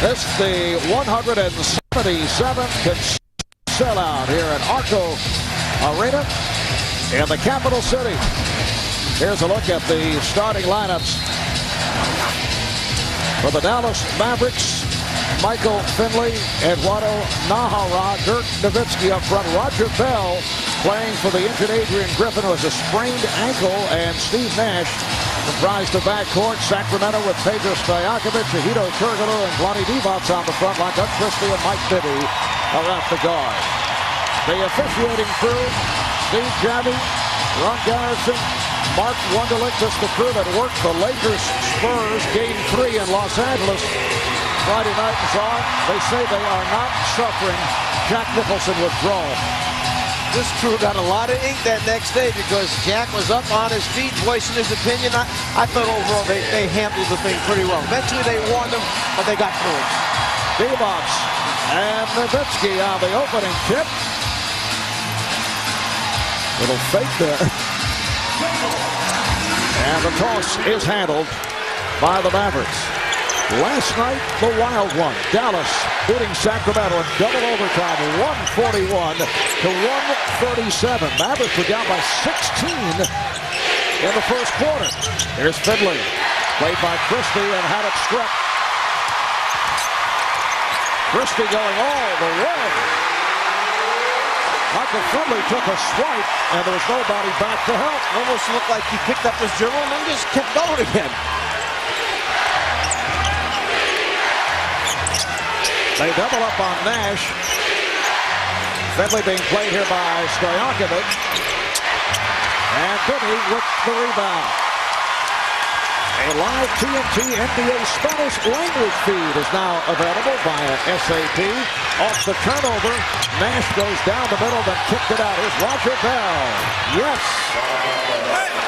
This is the 177th sellout here at Arco Arena in the capital city. Here's a look at the starting lineups for the Dallas Mavericks. Michael Finley, Eduardo Nahara, Dirk Nowitzki up front. Roger Bell playing for the injured Adrian Griffin, who has a sprained ankle, and Steve Nash comprised the backcourt. Sacramento with Pedro Stojakovic, Hedo Turkoglu, and Vlade Divac on the front line. Doug Christie and Mike Bibby are at the guard. The officiating crew: Steve Javy, Ron Garrison, Mark Wunderlich. This is the crew that worked the Lakers-Spurs Game 3 in Los Angeles. Friday night is on. They say they are not suffering Jack Nicholson withdrawal. This crew got a lot of ink that next day because Jack was up on his feet voicing his opinion. I thought overall they handled the thing pretty well. Eventually they warned him, but they got through it. Divac and Nowitzki on the opening tip. Little fake there. And the toss is handled by the Mavericks. Last night, the wild one. Dallas beating Sacramento in double overtime, 141 to 137. Mavericks were down by 16 in the first quarter. Here's Finley, played by Christie, and had it stripped. Christie going all the way. Michael Finley took a swipe, and there was nobody back to help. Almost looked like he picked up his dribble and then just kept going again. They double up on Nash. Finley being played here by Stojakovic. And Bibby with the rebound. A live TNT NBA Spanish language feed is now available via SAP. Off the turnover, Nash goes down the middle, then kicked it out. Here's Roger Bell. Yes.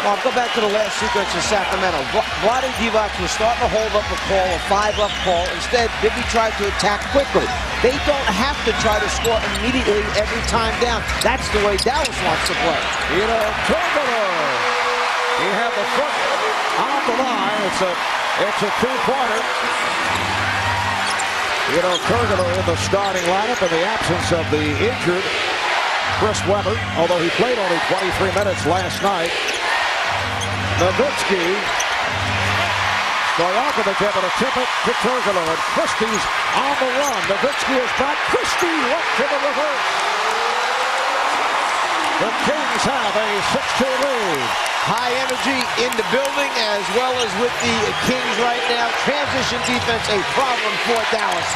Well, I'll go back to the last sequence in Sacramento. Vlade Divac was starting to hold up a call, a 5-up call. Instead, Bibby tried to attack quickly. They don't have to try to score immediately every time down. That's the way Dallas wants to play. Hedo Turkoglu. He had the foot on the line. It's a two-pointer. Hedo Turkoglu in the starting lineup in the absence of the injured Chris Webber, although he played only 23 minutes last night. Nowitzki, Stojakovic able to tip it to Turkoglu, and Christie's on the run. Nowitzki is back. Christie went to the reverse. The Kings have a 6-2 lead. High energy in the building as well as with the Kings right now. Transition defense a problem for Dallas.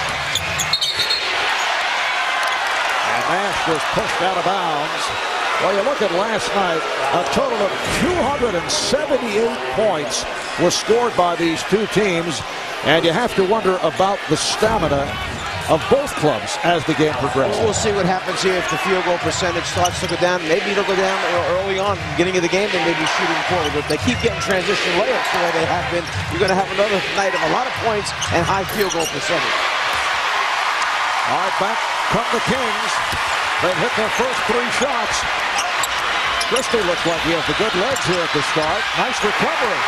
And Nash was pushed out of bounds. Well, you look at last night, a total of 278 points was scored by these two teams, and you have to wonder about the stamina of both clubs as the game progresses. We'll see what happens here if the field goal percentage starts to go down. Maybe it'll go down early on, beginning of the game. They may be shooting poorly, but if they keep getting transition layups the way they have been, you're going to have another night of a lot of points and high field goal percentage. All right, back come the Kings. They've hit their first 3 shots. Christie looks like he has the good legs here at the start. Nice recovery.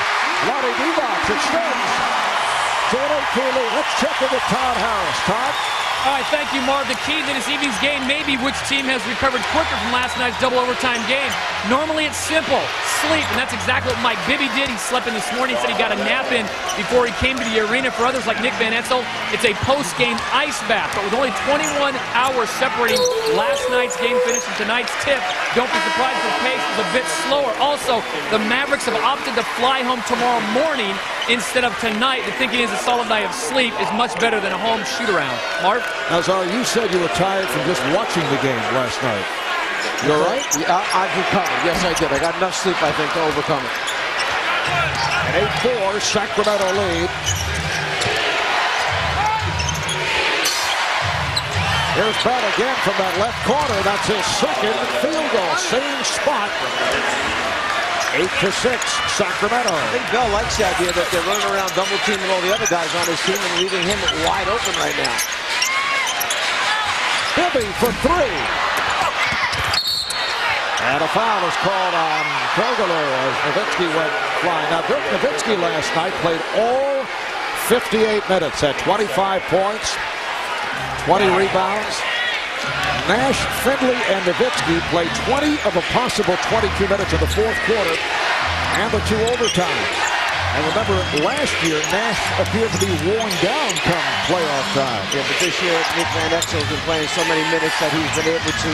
Vlade Divac extends to an 8-2 lead. Let's check in with Todd Harris. Todd? All right, thank you, Marv. The key to this evening's game may be which team has recovered quicker from last night's double overtime game. Normally it's simple, sleep, and that's exactly what Mike Bibby did. He slept in this morning. He said he got a nap in before he came to the arena. For others like Nick Van Exel, it's a post-game ice bath. But with only 21 hours separating last night's game finish and tonight's tip, don't be surprised if the pace is a bit slower. Also, the Mavericks have opted to fly home tomorrow morning instead of tonight. The thinking is a solid night of sleep is much better than a home shoot-around. Marv? Now, Zara, you said you were tired from just watching the game last night. You all right? Yeah, I've recovered. Yes, I did. I got enough sleep, I think, to overcome it. An 8-4 Sacramento lead. Here's Bell again from that left corner. That's his second field goal. Same spot. 8-6, Sacramento. I think Bell likes the idea that they're running around double teaming all the other guys on his team and leaving him wide open right now. Bibby for 3. And a foul is called on Turkoglu as Nowitzki went flying. Now, Dirk Nowitzki last night played all 58 minutes at 25 points, 20 rebounds. Nash, Finley, and Nowitzki played 20 of a possible 22 minutes in the fourth quarter and the 2 overtimes. And remember, last year, Nash appeared to be worn down come playoff time. Yeah, but this year, Nick Van Exel has been playing so many minutes that he's been able to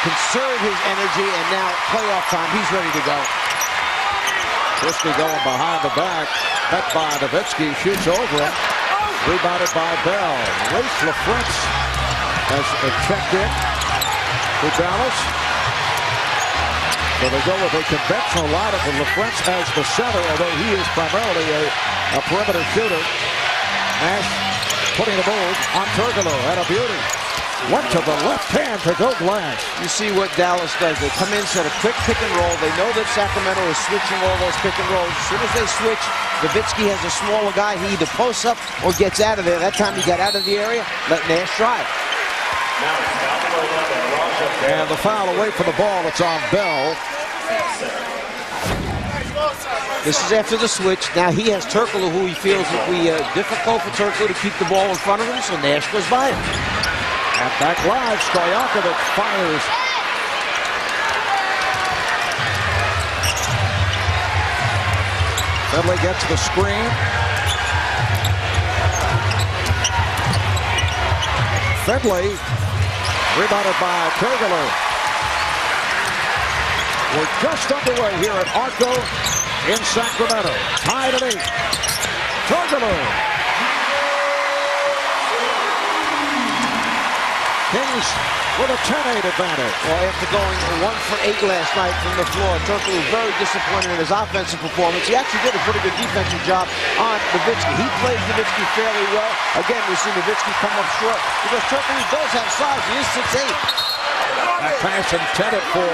conserve his energy, and now playoff time, he's ready to go. Christie going behind the back, met by Nowitzki, shoots over him, rebounded by Bell. Race LaFrance has checked in for Dallas. So they go with a conventional lineup with LaFrance as the center, although he is primarily a perimeter shooter. Nash putting the move on Turkoglu, and a beauty. Went to the left hand to go glass. You see what Dallas does. They come in, set a quick pick and roll. They know that Sacramento is switching all those pick and rolls. As soon as they switch, Nowitzki has a smaller guy. He either posts up or gets out of there. That time he got out of the area, let Nash drive. And the foul away from the ball. It's on Bell. This is after the switch. Now he has Turkoglu, who he feels will be difficult for Turkoglu to keep the ball in front of him, so Nash goes by him. And back live, Stojakovic fires. Finley gets the screen. Finley, rebounded by Turkoglu. We're just underway here at Arco in Sacramento. Tied at 8. Turkoglu. Kings with a 10-8 advantage. Well, after going 1 for 8 last night from the floor, Turkoglu very disappointed in his offensive performance. He actually did a pretty good defensive job on Nowitzki. He played Nowitzki fairly well. Again, we see Nowitzki come up short because Turkoglu does have size. He is 6'8". That pass intended for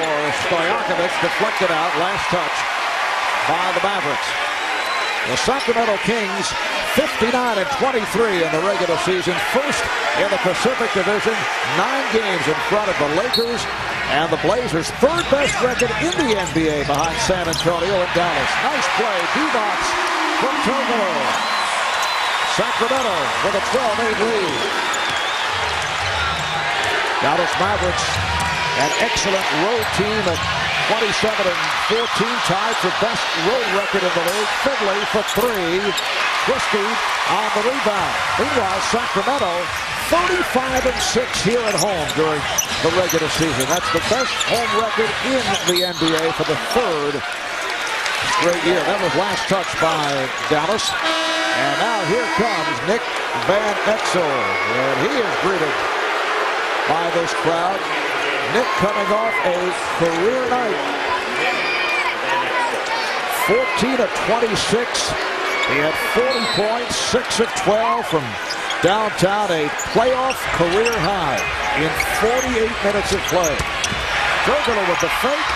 Stojakovic, deflected out, last touch by the Mavericks. The Sacramento Kings 59-23 in the regular season, first in the Pacific Division, 9 games in front of the Lakers and the Blazers, third best record in the NBA behind San Antonio and Dallas. Nice play, D-Box from Turkoglu. Sacramento with a 12-8 lead. Dallas Mavericks, an excellent road team at 27-14, tied for best road record in the league. Finley for 3. Christie on the rebound. Meanwhile, Sacramento 35-6 here at home during the regular season. That's the best home record in the NBA for the 3rd straight year. That was last touch by Dallas. And now here comes Nick Van Exel. And he is greeted by this crowd. Nick coming off a career night. 14 of 26. He had 40 points, 6 of 12 from downtown, a playoff career high in 48 minutes of play. Turkoglu with the fake,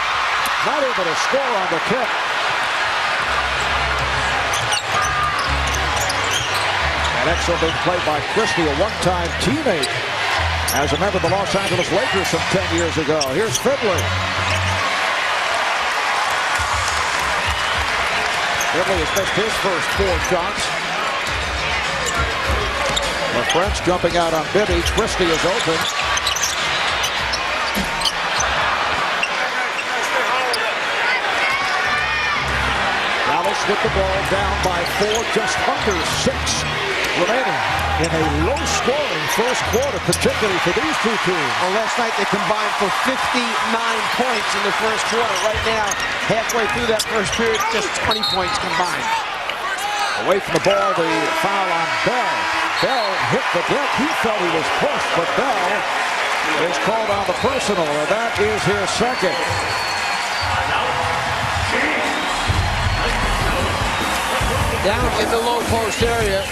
not able to score on the tip. And Exel being played by Christie, a one-time teammate as a member of the Los Angeles Lakers some 10 years ago. Here's Finley. Finley has missed his first 4 shots. LaFrance jumping out on Bibby. Christie is open. Dallas with the ball down by 4, just under 6 remaining in a low-scoring first quarter, particularly for these two teams. Well, last night they combined for 59 points in the first quarter. Right now, halfway through that first period, just 20 points combined. Away from the ball, the foul on Bell. Bell hit the deck. He felt he was pushed, but Bell is called on the personal, and that is his second. Down in the low post area.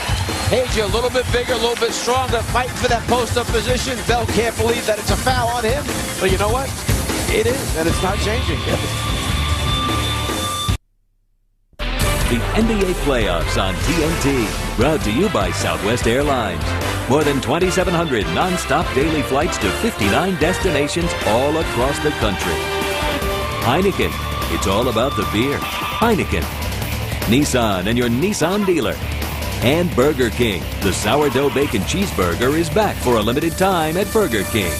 Page a little bit bigger, a little bit stronger, fighting for that post-up position. Bell can't believe that it's a foul on him. But you know what? It is, and it's not changing. The NBA playoffs on TNT. Brought to you by Southwest Airlines. More than 2,700 non-stop daily flights to 59 destinations all across the country. Heineken. It's all about the beer. Heineken. Nissan and your Nissan dealer. And Burger King. The sourdough bacon cheeseburger is back for a limited time at Burger King.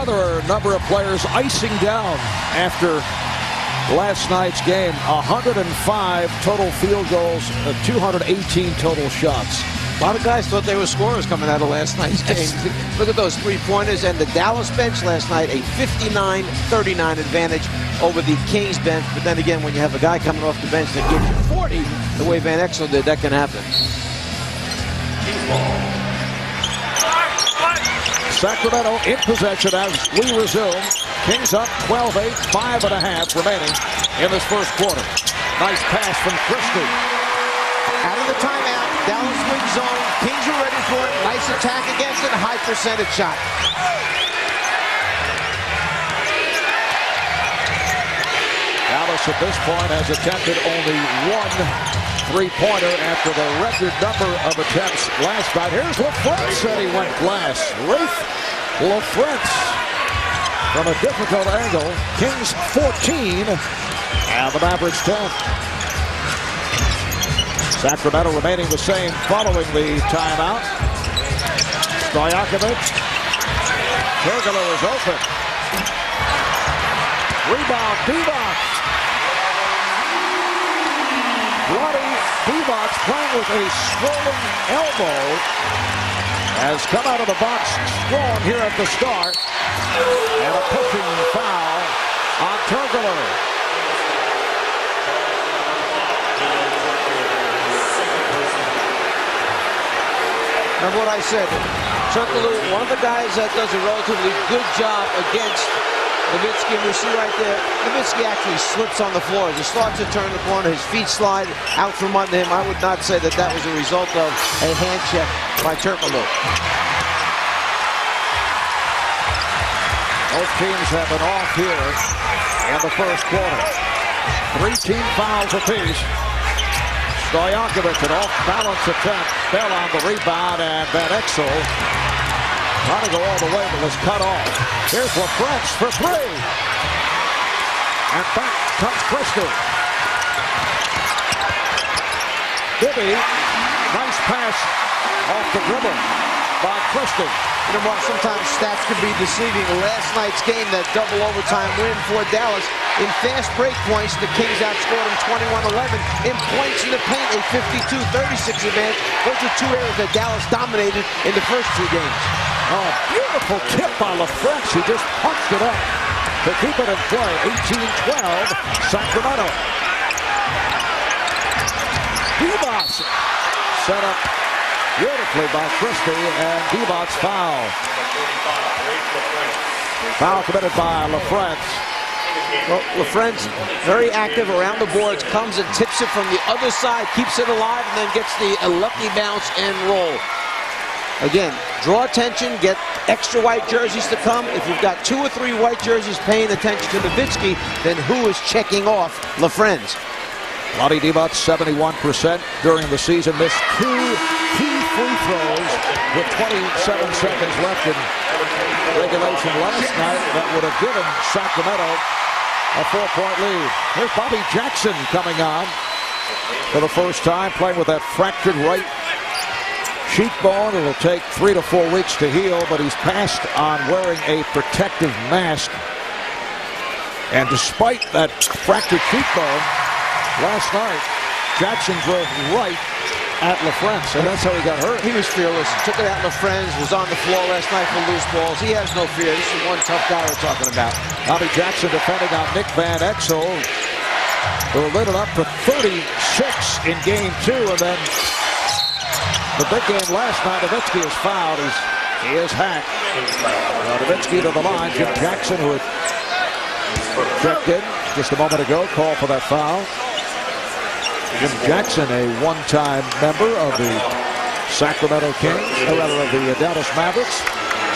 There are a number of players icing down after last night's game. 105 total field goals, 218 total shots. A lot of guys thought they were scorers coming out of last night's game. Look at those three-pointers. And the Dallas bench last night, a 59-39 advantage over the Kings bench. But then again, when you have a guy coming off the bench that gives you 40, the way Van Exel did, that can happen. Sacramento in possession as we resume. Kings up 12-8, 5.5 remaining in this first quarter. Nice pass from Christie. Out of the timeout, Dallas wing zone. Kings are ready for it. Nice attack against it. High percentage shot. Dallas at this point has attempted only one three-pointer after the record number of attempts last night. Here's LaFrentz, said he went glass. Rafe LaFrentz from a difficult angle. Kings 14 and the Mavericks 10. Sacramento remaining the same following the timeout. Stojakovic. Turkoglu is open. Rebound, Divac. Bloody Divac playing with a swollen elbow has come out of the box strong here at the start. And a pushing foul on Turkoglu. Remember what I said. Turkoglu, one of the guys that does a relatively good job against Nowitzki, and you see right there, Nowitzki actually slips on the floor. As he starts to turn the corner, his feet slide out from under him. I would not say that that was a result of a hand check by Turkoglu. Both teams have been off here in the first quarter. 3 team fouls apiece. Stojakovic, an off-balance attempt, fell on the rebound, and Van Exel trying to go all the way, but was cut off. Here's LaFrentz for 3. And back comes Christie. Bibby, nice pass off the dribble by Christie. You know, Mark, sometimes stats can be deceiving. Last night's game, that double overtime win for Dallas. In fast break points, the Kings outscored them 21-11. In points in the paint, a 52-36 advantage. Those are 2 areas that Dallas dominated in the first 2 games. Oh, beautiful tip by LaFrentz. He just punched it up to keep it in play. 18-12, Sacramento. Divac set up beautifully by Christie, and Divac's foul. Foul committed by LaFrentz. Well, LaFrentz, very active around the boards, comes and tips it from the other side, keeps it alive, and then gets the lucky bounce and roll. Again, draw attention, get extra white jerseys to come. If you've got 2 or 3 white jerseys paying attention to Nowitzki, then who is checking off LaFrentz? Vlade Divac, 71% during the season, missed 2 key free throws with 27 seconds left in regulation last night that would have given Sacramento a 4-point lead. Here's Bobby Jackson coming on for the first time, playing with that fractured right cheekbone. It'll take 3 to 4 weeks to heal, but he's passed on wearing a protective mask. And despite that fractured cheekbone, last night, Jackson drove right at LaFrentz, and that's how he got hurt. He was fearless. Took it at LaFrentz, was on the floor last night for loose balls. He has no fear. This is one tough guy we're talking about. Bobby Jackson defending on Nick Van Exel, who lit it up to 36 in game 2, and then the big game last night, Nowitzki is fouled. He is hacked. Nowitzki to the line. Jim Jackson, who had checked in just a moment ago, called for that foul. Jim Jackson, a one-time member of the Sacramento Kings, or rather of the Dallas Mavericks,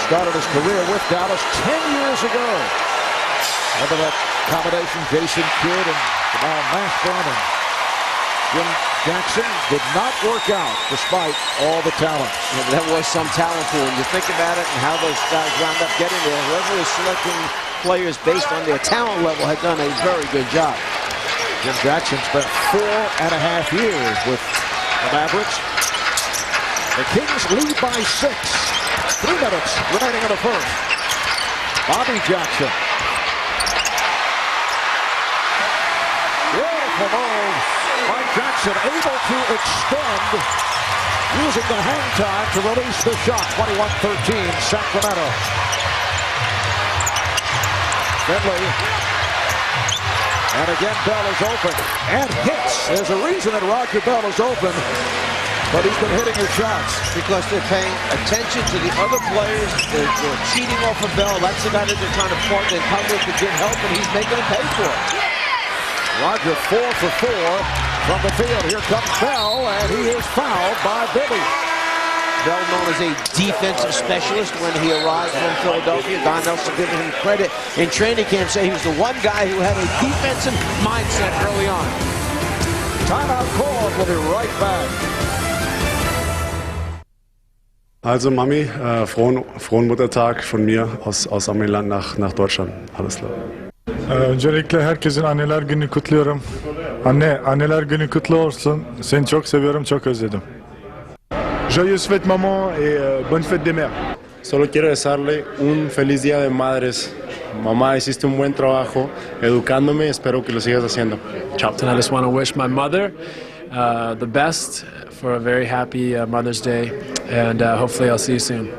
started his career with Dallas 10 years ago. Remember that combination, Jason Kidd and Jamal Mashburn, and Jim Jackson did not work out despite all the talent. Yeah, that was some talent pool. When you think about it and how those guys wound up getting there, whoever was selecting players based on their talent level had done a very good job. Jim Jackson spent 4.5 years with the Mavericks. The Kings lead by 6. 3 minutes remaining in the first. Bobby Jackson. Beautiful move. Mike Jackson able to extend using the hang time to release the shot. 21-13 Sacramento. Finley. And again, Bell is open and hits. There's a reason that Roger Bell is open, but he's been hitting his shots. Because they're paying attention to the other players. They're cheating off of Bell. That's the guy that they're trying to point and come with to give help, and he's making them pay for it. Roger 4 for 4 from the field. Here comes Bell, and he is fouled by Billy. Bell, known as a defensive specialist when he arrived from Philadelphia. Don Nelson giving him credit in training camp, saying he was the one guy who had a defensive mindset early on. Timeout called. We'll be right back. Also Mami, frohen Muttertag von mir aus Amiland nach Deutschland. Alles klar. Öncelikle herkesin anneler günü kutluyorum. Anneler günü kutlu olsun. Seni çok seviyorum, çok özledim. Joyeuse fête maman et bonne fête des mères. Solo quiero desearle un feliz día de madres. Mamá, hiciste un buen trabajo educándome. Espero que lo sigas haciendo. Chao. And I just want to wish my mother the best for a very happy Mother's Day, and hopefully I'll see you soon.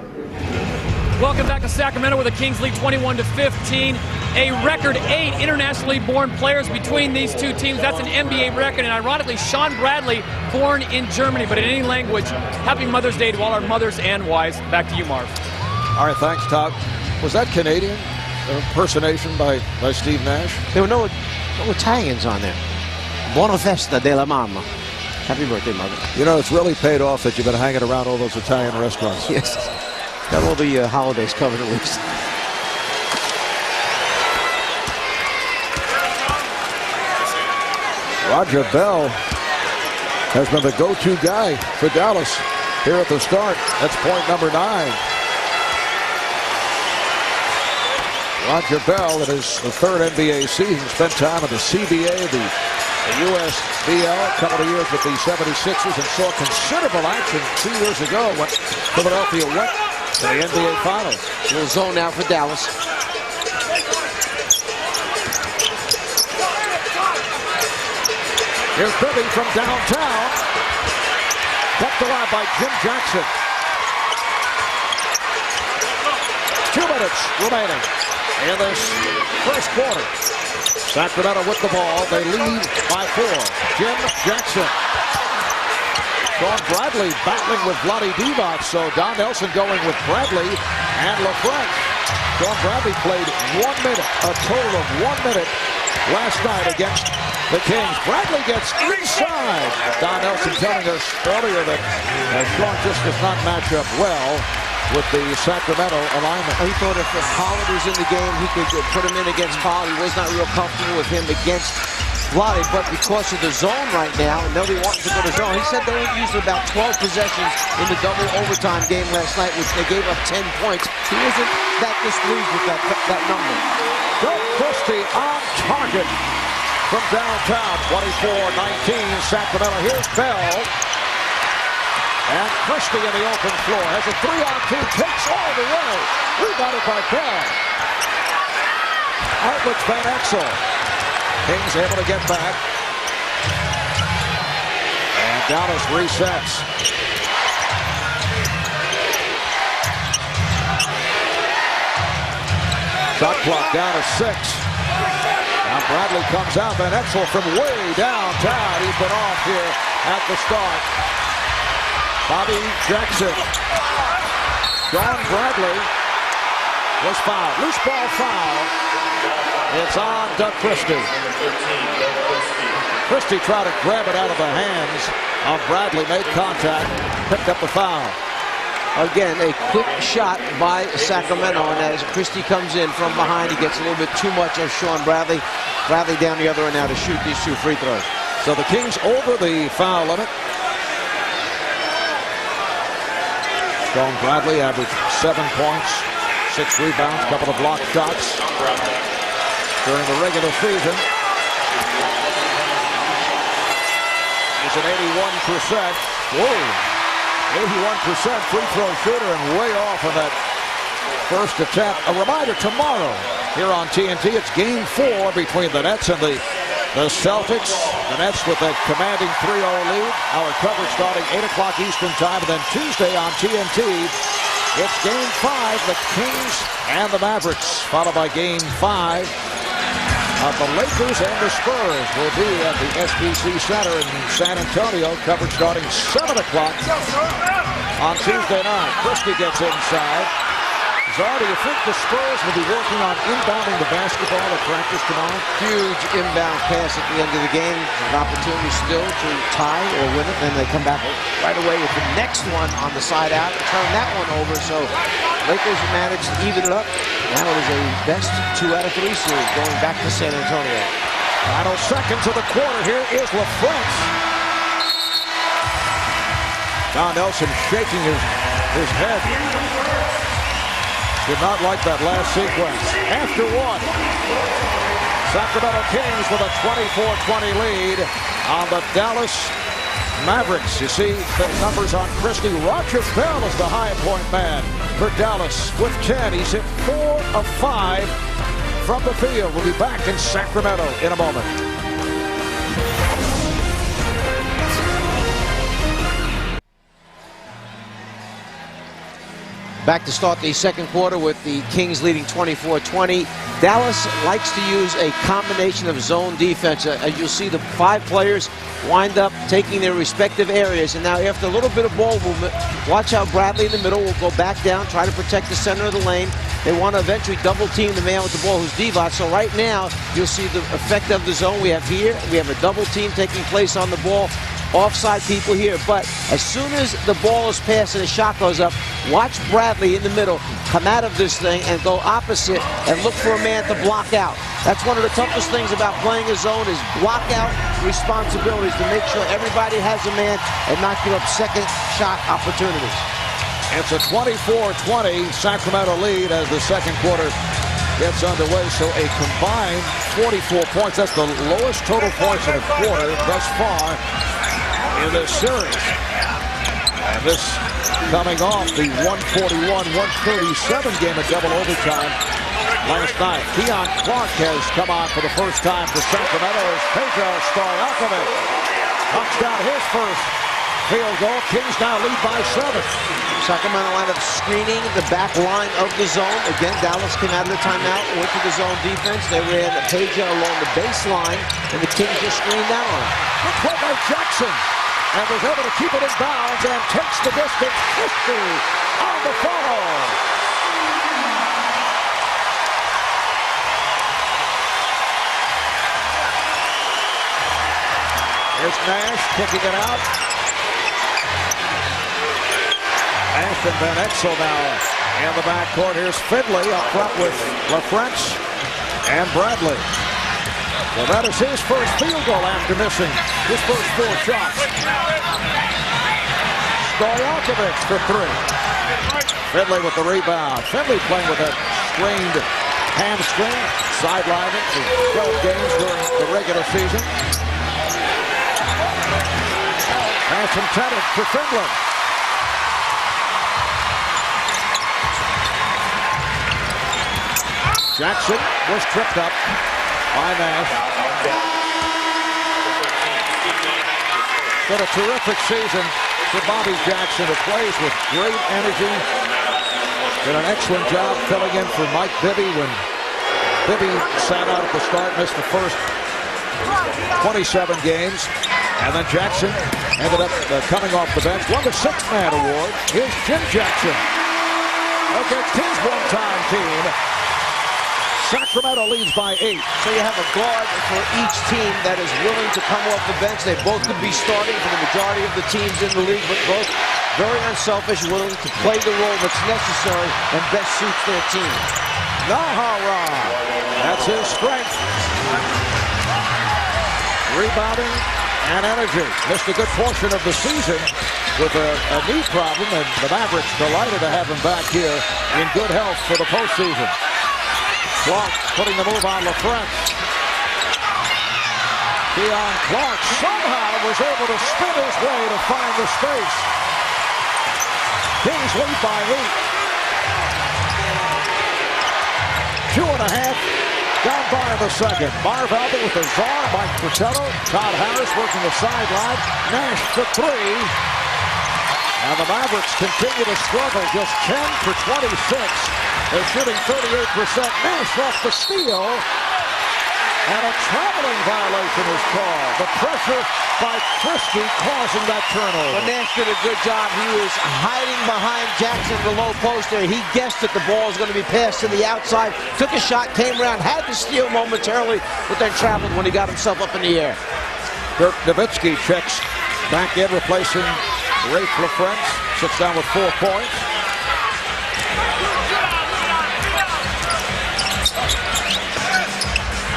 Welcome back to Sacramento, where the Kings lead 21-15. A record 8 internationally born players between these two teams. That's an NBA record, and ironically, Sean Bradley, born in Germany, but in any language. Happy Mother's Day to all our mothers and wives. Back to you, Marv. All right, thanks, Todd. Was that Canadian impersonation by Steve Nash? There were no Italians on there. Buona festa della mamma. Happy birthday, Mother. You know, it's really paid off that you've been hanging around all those Italian restaurants. Yes. Got all the holidays covered at least. Roger Bell has been the go-to guy for Dallas here at the start. That's point number 9. Roger Bell, in his third NBA season, spent time at the CBA, the USBL, a couple of years with the 76ers, and saw considerable action 2 years ago when Philadelphia went to the NBA Finals. Little zone now for Dallas. Here's Bibby from downtown. Kept alive by Jim Jackson. 2 minutes remaining in this first quarter. Sacramento with the ball. They lead by 4. Jim Jackson. Sean Bradley battling with Vlade Divac. So Don Nelson going with Bradley and LaFrentz. Sean Bradley played 1 minute, a total of 1 minute last night against the Kings. Bradley gets inside. Don Nelson telling us earlier that Sean just does not match up well with the Sacramento alignment. He thought if Pollard was in the game, he could put him in against Pollard. He was not real comfortable with him against Vlade, but because of the zone right now, and nobody wants to go to zone, he said they used about 12 possessions in the double overtime game last night, which they gave up 10 points. He wasn't that displeased with that number. Doug Christie on target from downtown. 24-19 Sacramento. Here's Bell. And Christie in the open floor. Has a 3-on-2. Takes all the way. Rebounded by Bell. Outlets Van Exel. Kings able to get back. And Dallas resets. Shot clock down to 6. Now Bradley comes out. Van Exel from way downtown. He's been off here at the start. Bobby Jackson. Sean Bradley was fouled. Loose ball foul. It's on Doug Christie. Christie tried to grab it out of the hands of Bradley, made contact, picked up the foul. Again, a quick shot by Sacramento, and as Christie comes in from behind, he gets a little bit too much of Sean Bradley. Bradley down the other end now to shoot these 2 free throws. So the Kings over the foul limit. Sean Bradley averaged 7 points, 6 rebounds, a couple of blocked shots during the regular season. He's an 81%. Whoa. 81% free throw shooter and way off of that first attempt. A reminder, tomorrow here on TNT, it's game 4 between the Nets and the Celtics. The Nets with a commanding 3-0 lead. Our coverage starting 8 o'clock Eastern time. And then Tuesday on TNT, it's game 5, the Kings and the Mavericks, followed by game 5. The Lakers and the Spurs will be at the SBC Center in San Antonio. Coverage starting 7 o'clock on Tuesday night. Christie gets inside. Czar, do you think the Spurs will be working on inbounding the basketball at practice tomorrow? Huge inbound pass at the end of the game. An opportunity still to tie or win it. Then they come back right away with the next one on the side out and turn that one over. So Lakers managed to even it up. Now it is a best 2 out of 3 series going back to San Antonio. Final seconds of the quarter. Here is LaFrance. Don Nelson shaking his head. Did not like that last sequence. After 1, Sacramento Kings with a 24-20 lead on the Dallas Mavericks. You see the numbers on Christie. Roger Bell is the high point man for Dallas with 10. He's hit 4 of 5 from the field. We'll be back in Sacramento in a moment. Back to start the second quarter with the Kings leading 24-20. Dallas likes to use a combination of zone defense. As you'll see, the 5 players wind up taking their respective areas. And now after a little bit of ball movement, watch how Bradley in the middle will go back down, try to protect the center of the lane. They want to eventually double team the man with the ball, who's Divac. So right now, you'll see the effect of the zone we have here. We have a double team taking place on the ball. Offside people here, but as soon as the ball is passed and the shot goes up, watch Bradley in the middle come out of this thing and go opposite and look for a man to block out. That's one of the toughest things about playing a zone is block out responsibilities to make sure everybody has a man and not give up second shot opportunities. It's a 24-20 Sacramento lead as the second quarter gets underway. So a combined 44 points. That's the lowest total points in a quarter thus far in this series. And this coming off the 141-137 game of double overtime last night. Keon Clark has come on for the first time for Sacramento as Pedro Stojakovic knocks down his first field goal. Kings now lead by 7. Sacramento line up screening the back line of the zone. Again, Dallas came out of the timeout, went to the zone defense. They ran Pedro along the baseline, and the Kings just screened down on him. Good play by Jackson. And was able to keep it in bounds and takes the distance. 50 on the fall. Here's Nash kicking it out. Nash and Van Exel now in the backcourt. Here's Finley up front with LaFrance and Bradley. Well, that is his first field goal after missing his first 4 shots. Stojakovic for 3. Finley with the rebound. Finley playing with that strained hamstring, sidelining for 12 games during the regular season. Pass intended for Finley. Jackson was tripped up by Nash. Been a terrific season for Bobby Jackson, who plays with great energy. Did an excellent job filling in for Mike Bibby when Bibby sat out at the start, missed the first 27 games. And then Jackson ended up coming off the bench, won the 6-man award. Here's Jim Jackson against his one-time team, Sacramento leads by 8. So you have a guard for each team that is willing to come off the bench. They both could be starting for the majority of the teams in the league, but both very unselfish, willing to play the role that's necessary and best suits their team. Nahara, that's his strength. Rebounding and energy. Missed a good portion of the season with a knee problem, and the Mavericks delighted to have him back here in good health for the postseason. Clark putting the move on LaFrance. Keon Clark somehow was able to spin his way to find the space. Kings lead by 8. 2.5 down by the second. Marv Albert with the czar, Mike Fratello, Todd Harris working the sideline. Nash for 3. And the Mavericks continue to struggle, just 10 for 26. They're shooting 38%. Nash off the steal. And a traveling violation is called. The pressure by Christie causing that turnover. But Nash did a good job. He was hiding behind Jackson, the low post there. He guessed that the ball was going to be passed to the outside. Took a shot, came around, had to steal momentarily, but then traveled when he got himself up in the air. Dirk Nowitzki checks back in, replacing Rafe LaFrance. Sits down with 4 points.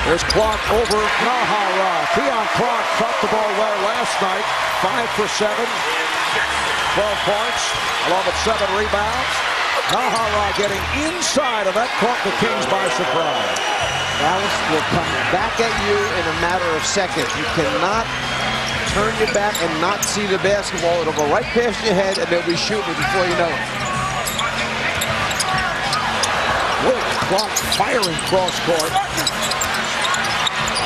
There's Clark over Nahara. Keon Clark caught the ball well last night. 5 for 7. 12 points, along with 7 rebounds. Nahara getting inside of that, caught the Kings by surprise. Dallas will come back at you in a matter of seconds. You cannot turn your back and not see the basketball. It'll go right past your head, and they'll be shooting before you know it. Clark firing cross court.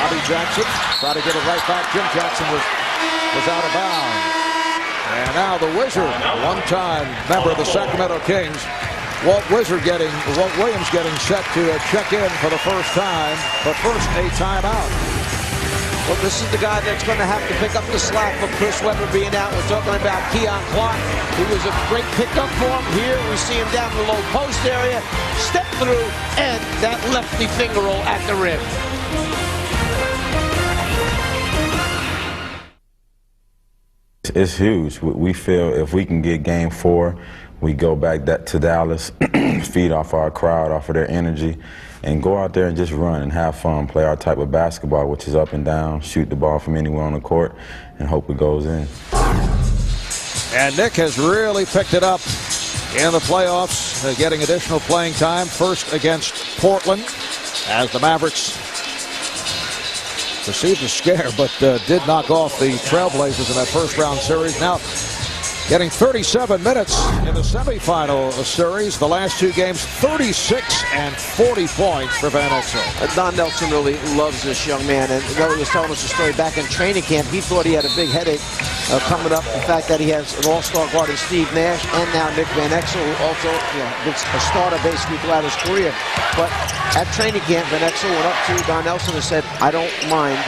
Bobby Jackson tried to get it right back. Jim Jackson was out of bounds. And now the Wizard, one-time member of the Sacramento Kings, Walt Williams getting set to check in for the first time, but first a timeout. Well, this is the guy that's going to have to pick up the slack for Chris Webber being out. We're talking about Keon Clark, who was a great pickup for him. Here we see him down the low post area, step through, and that lefty finger roll at the rim. It's huge. We feel if we can get game 4, we go back to Dallas, feed off our crowd, off of their energy, and go out there and just run and have fun, play our type of basketball, which is up and down, shoot the ball from anywhere on the court, and hope it goes in. And Nick has really picked it up in the playoffs, getting additional playing time, first against Portland, as the Mavericks received a scare, but did knock off the Trailblazers in that first-round series. Now, getting 37 minutes in the semifinal series. The last 2 games, 36 and 40 points for Van Exel. Don Nelson really loves this young man, and he was telling us a story back in training camp. He thought he had a big headache coming up. The fact that he has an all-star guard in Steve Nash and now Nick Van Exel, who also been a starter basically throughout his career. But at training camp, Van Exel went up to Don Nelson and said, "I don't mind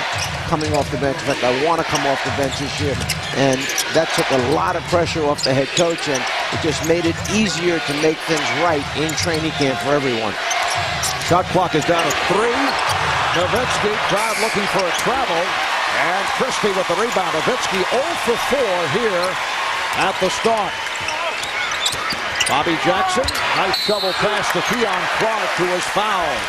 coming off the bench. In fact, I want to come off the bench this year." And that took a lot of pressure off the head coach, and it just made it easier to make things right in training camp for everyone. Shot clock is down to 3. Nowitzki, crowd looking for a travel, and Christie with the rebound. Nowitzki 0 for 4 here at the start. Bobby Jackson, nice shovel pass to Keon Clark, who was fouled.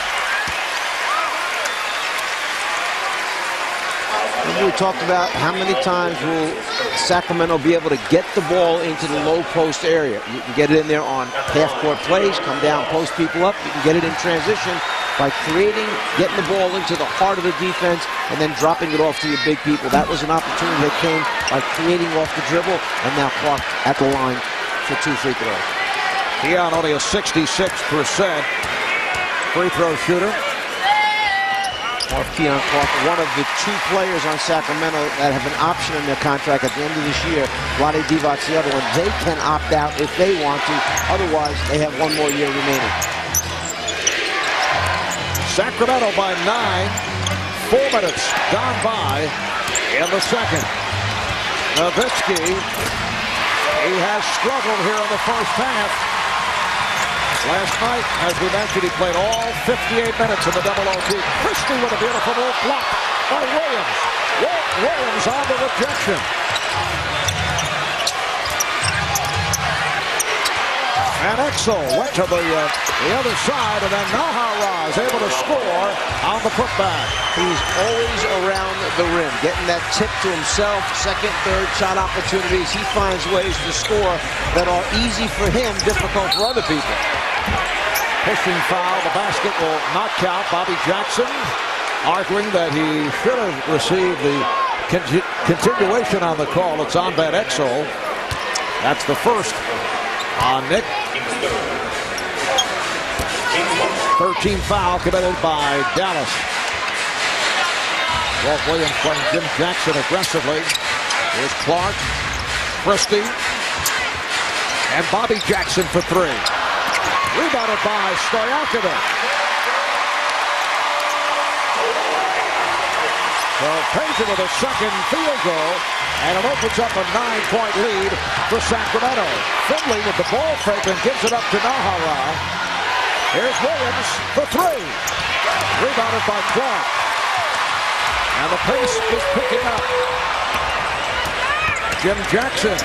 We talked about how many times will Sacramento be able to get the ball into the low post area. You can get it in there on half-court plays, come down, post people up. You can get it in transition by getting the ball into the heart of the defense and then dropping it off to your big people. That was an opportunity that came by creating off the dribble, and now Clark at the line for 2 free throws. Keon only a 66% free throw shooter. Keon Clark, one of the 2 players on Sacramento that have an option in their contract at the end of this year. Vlade Divac's the other one. They can opt out if they want to. Otherwise, they have 1 more year remaining. Sacramento by 9. 4 minutes gone by in the second. Nowitzki, he has struggled here in the first half. Last night, as we mentioned, he played all 58 minutes in the double OT. Christie with a beautiful move blocked by Williams. Walt Williams on the rejection. And Exel went to the other side, and then Nahara is able to score on the putback. He's always around the rim, getting that tip to himself, second, third shot opportunities. He finds ways to score that are easy for him, difficult for other people. Pushing foul, the basket will not count. Bobby Jackson arguing that he should have received the continuation on the call. It's on Van Exel. That's the first on Nick. 13 foul committed by Dallas. Walt Williams playing Jim Jackson aggressively. Here's Clark, Christie, and Bobby Jackson for three. Rebounded by Stojakovic. So Payton with a second field goal, and it opens up a 9-point lead for Sacramento. Finley with the ball fake and gives it up to Nahara. Here's Williams for three. Rebounded by Clark. And the pace is picking up. Jim Jackson.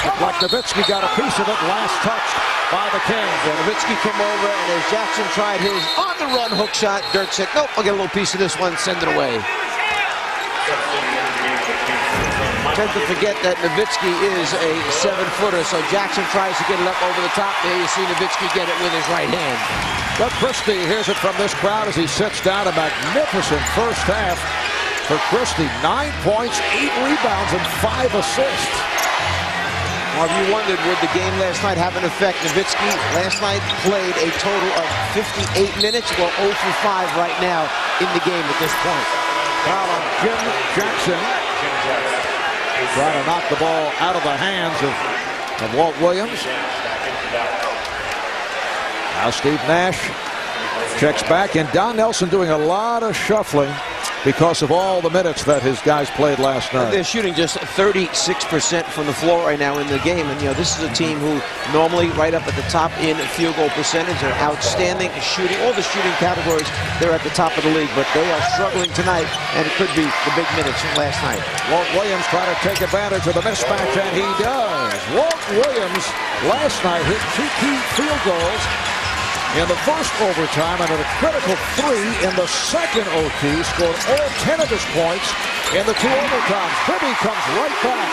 Looked like Nowitzki got a piece of it. Last touch by the Kings. And Nowitzki came over, and as Jackson tried his on-the-run hook shot, Dirk said, nope, I'll get a little piece of this one, send it away. I tend to forget that Nowitzki is a 7-footer, so Jackson tries to get it up over the top. There you see Nowitzki get it with his right hand. But Christie hears it from this crowd as he sits down. A magnificent first half for Christie. 9 points, 8 rebounds, and 5 assists. Well, if you wondered, would the game last night have an effect? Nowitzki last night played a total of 58 minutes. Well, 0 for 5 right now in the game at this point. Foul on Jim Jackson. Trying to knock the ball out of the hands of Walt Williams. Now Steve Nash checks back, and Don Nelson doing a lot of shuffling because of all the minutes that his guys played last night. They're shooting just 36% from the floor right now in the game, and this is a team who normally right up at the top in field goal percentage. They're outstanding shooting, all the shooting categories. They're at the top of the league, but they are struggling tonight, and it could be the big minutes from last night. Walt Williams trying to take advantage of the mismatch, and he does. Walt Williams last night hit 2 key field goals in the first overtime, and at a critical 3 in the second OT, scored all 10 of his points in the 2 overtimes. Bibby comes right back.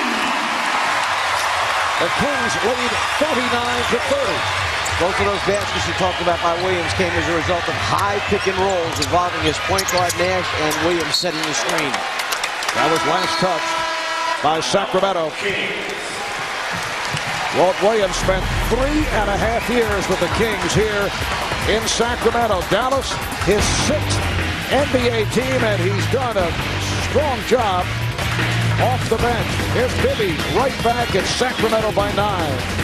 The Kings lead 49-30. Both of those baskets you talked about by Williams came as a result of high pick and rolls involving his point guard Nash and Williams setting the screen. That was last touch by Sacramento. Walt Williams spent 3.5 years with the Kings here in Sacramento. Dallas, his 6th NBA team, and he's done a strong job off the bench. Here's Bibby right back at Sacramento by 9.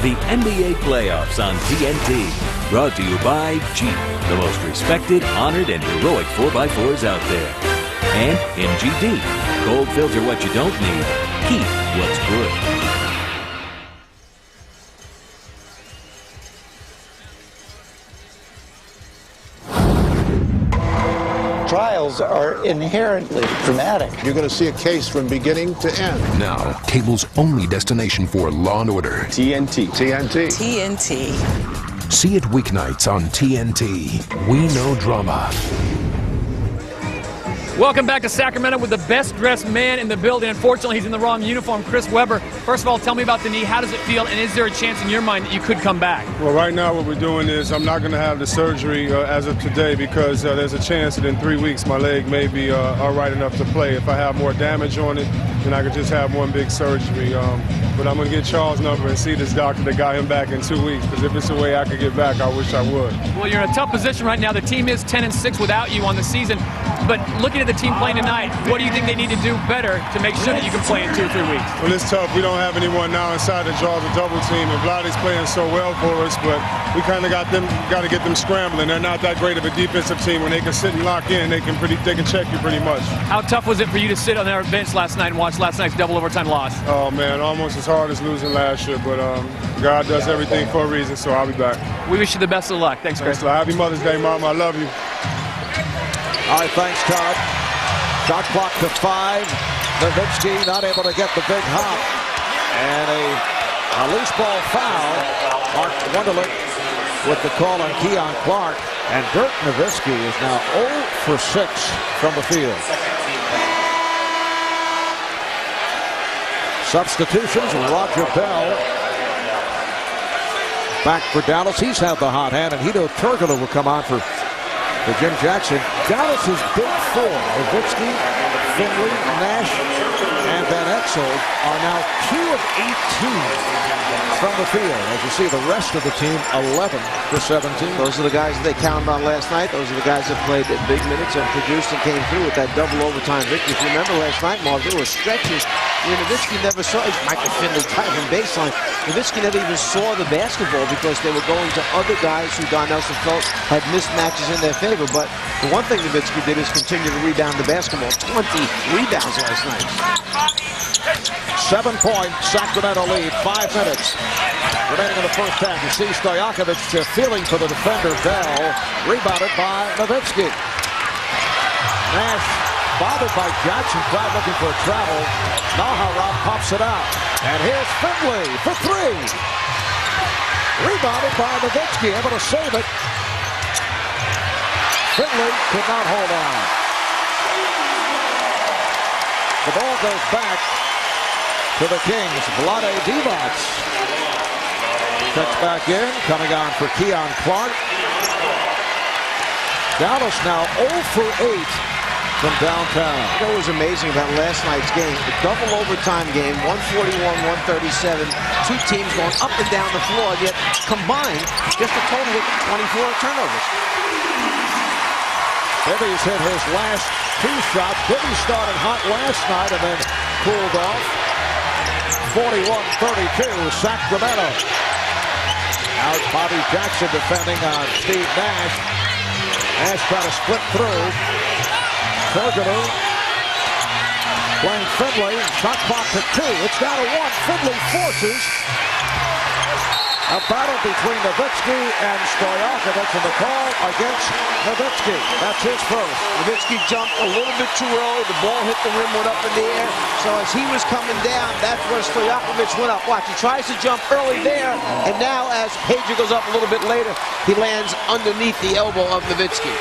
The NBA playoffs on TNT. Brought to you by Jeep, the most respected, honored, and heroic 4x4s out there. And MGD. Cold filter what you don't need. Keep what's good. Trials are inherently dramatic. You're going to see a case from beginning to end. Now, cable's only destination for Law and Order. TNT. TNT. TNT. See it weeknights on TNT. We know drama. Welcome back to Sacramento with the best-dressed man in the building. Unfortunately, he's in the wrong uniform, Chris Webber. First of all, tell me about the knee. How does it feel, and is there a chance in your mind that you could come back? Well, right now what we're doing is I'm not going to have the surgery as of today because there's a chance that in 3 weeks my leg may be all right enough to play. If I have more damage on it, then I could just have one big surgery. But I'm going to get Charles' number and see this doctor that got him back in 2 weeks, because if it's a way I could get back, I wish I would. Well, you're in a tough position right now. The team is 10-6 without you on the season. But looking at the team playing tonight, what do you think they need to do better to make sure that you can play in 2 or 3 weeks? Well, it's tough. We don't have anyone now inside that draws a double team, and Vladdy's playing so well for us, but we kind of got to get them scrambling. They're not that great of a defensive team. When they can sit and lock in, they can check you pretty much. How tough was it for you to sit on their bench last night and watch last night's double overtime loss? Oh, man, almost as hard as losing last year, but God does everything for a reason, so I'll be back. We wish you the best of luck. Thanks, Chris. Happy Mother's Day, Mom. I love you. All right, thanks, Todd. Shot clock to 5. Nowitzki not able to get the big hop. And a loose ball foul. Mark Wunderlich with the call on Keon Clark. And Dirk Nowitzki is now 0 for 6 from the field. Substitutions, Roger Bell back for Dallas. He's had the hot hand, and Hito Turgula will come on for Jim Jackson. Dallas's big four, Nowitzki, Finley, Nash, and Van Exel, are now 2 of 18 from the field. As you see, the rest of the team, 11 for 17. Those are the guys that they counted on last night. Those are the guys that played at big minutes and produced and came through with that double overtime victory. If you remember last night, Marv, there were stretches where Nowitzki never saw it. Michael Finley tied from baseline. Nowitzki never even saw the basketball because they were going to other guys who Don Nelson felt had mismatches in their favor. But the one thing Nowitzki did is continue to rebound the basketball. 20 rebounds last night. 7-point Sacramento lead, 5 minutes remaining in the first half. You see Stojakovic feeling for the defender, Bell, rebounded by Nowitzki. Nash bothered by Jackson, crowd looking for a travel. Naharov pops it out. And here's Finley for 3. Rebounded by Nowitzki, able to save it. Finley could not hold on. The ball goes back to the Kings. Vlade Divac checks back in, coming on for Keon Clark. Dallas now 0 for 8 from downtown. What was amazing about last night's game, the double overtime game, 141-137, 2 teams going up and down the floor, yet combined, just a total of 24 turnovers. Bibby's hit his last 2 shots. Bibby started hot last night and then cooled off. 41-32, Sacramento. Out Bobby Jackson defending on Steve Nash. Nash trying to split through. Turgula playing Finley. Shot clock to 2. It's down to 1. Finley forces a battle between Nowitzki and Stojakovic, and the call against Nowitzki. That's his first. Nowitzki jumped a little bit too early. The ball hit the rim, went up in the air. So as he was coming down, that's where Stojakovic went up. Watch, he tries to jump early there, and now as Pager goes up a little bit later, he lands underneath the elbow of Nowitzki.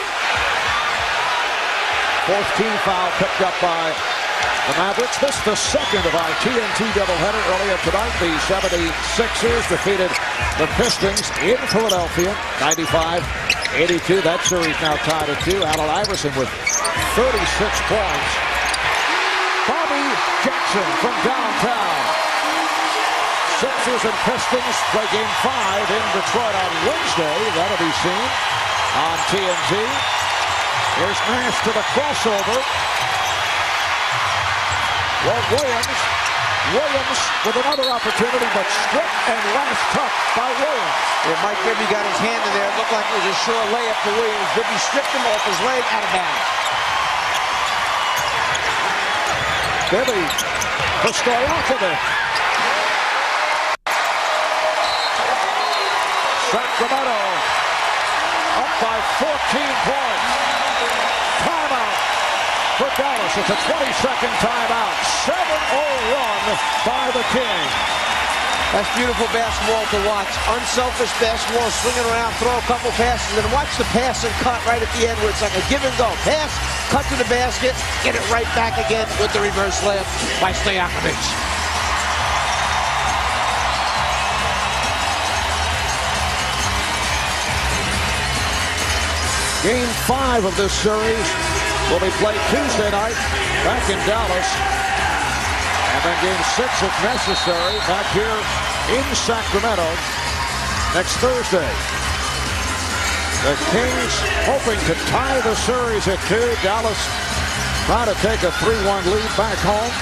4th team foul picked up by the Mavericks. This is the second of our TNT doubleheader earlier tonight. The 76ers defeated the Pistons in Philadelphia, 95-82. That series now tied at 2. Allen Iverson with 36 points. Bobby Jackson from downtown. Sixers and Pistons play game 5 in Detroit on Wednesday. That'll be seen on TNT. Here's Nash to the crossover. Williams with another opportunity, but stripped and last touch by Williams. Well, Mike Bibby got his hand in there. It looked like it was a sure layup for Williams. Bibby stripped him off his leg, out of bounds. Bibby for Stojakovic. Sacramento up by 14 points. Timeout for Dallas. It's a 20-second timeout. 7-0 run by the Kings. That's beautiful basketball to watch. Unselfish basketball, swinging around, throw a couple passes, and watch the pass and cut right at the end where it's like a give and go. Pass, cut to the basket, get it right back again with the reverse layup by Stojakovic. Game 5 of this series will be played Tuesday night back in Dallas. And then game 6, if necessary, back here in Sacramento next Thursday. The Kings hoping to tie the series at 2. Dallas trying to take a 3-1 lead back home.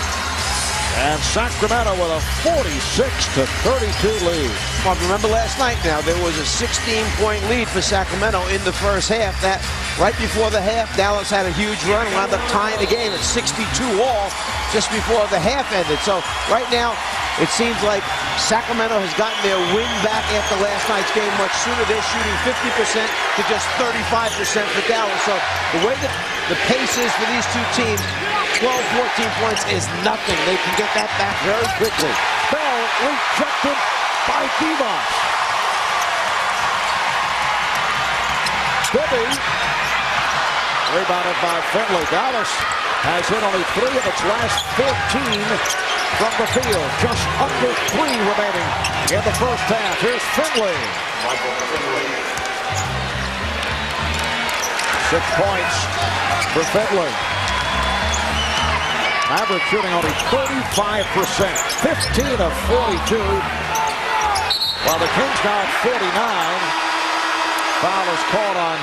And Sacramento with a 46-32 lead. Well, remember last night now, there was a 16-point lead for Sacramento in the first half. That right before the half, Dallas had a huge run, wound up tying the game at 62 all just before the half ended. So right now, it seems like Sacramento has gotten their win back after last night's game much sooner. They're shooting 50% to just 35% for Dallas. So the way that the pace is for these two teams, 12, 14 points is nothing. They can get that back very quickly. Bell rejected by Divac. Bibby rebounded by Finley. Dallas has hit only 3 of its last 14 from the field. Just under 3 remaining in the first half. Here's Finley. 6 points for Finley. Mavericks shooting only 35%, 15 of 42. While the Kings now at 49. Foul is called on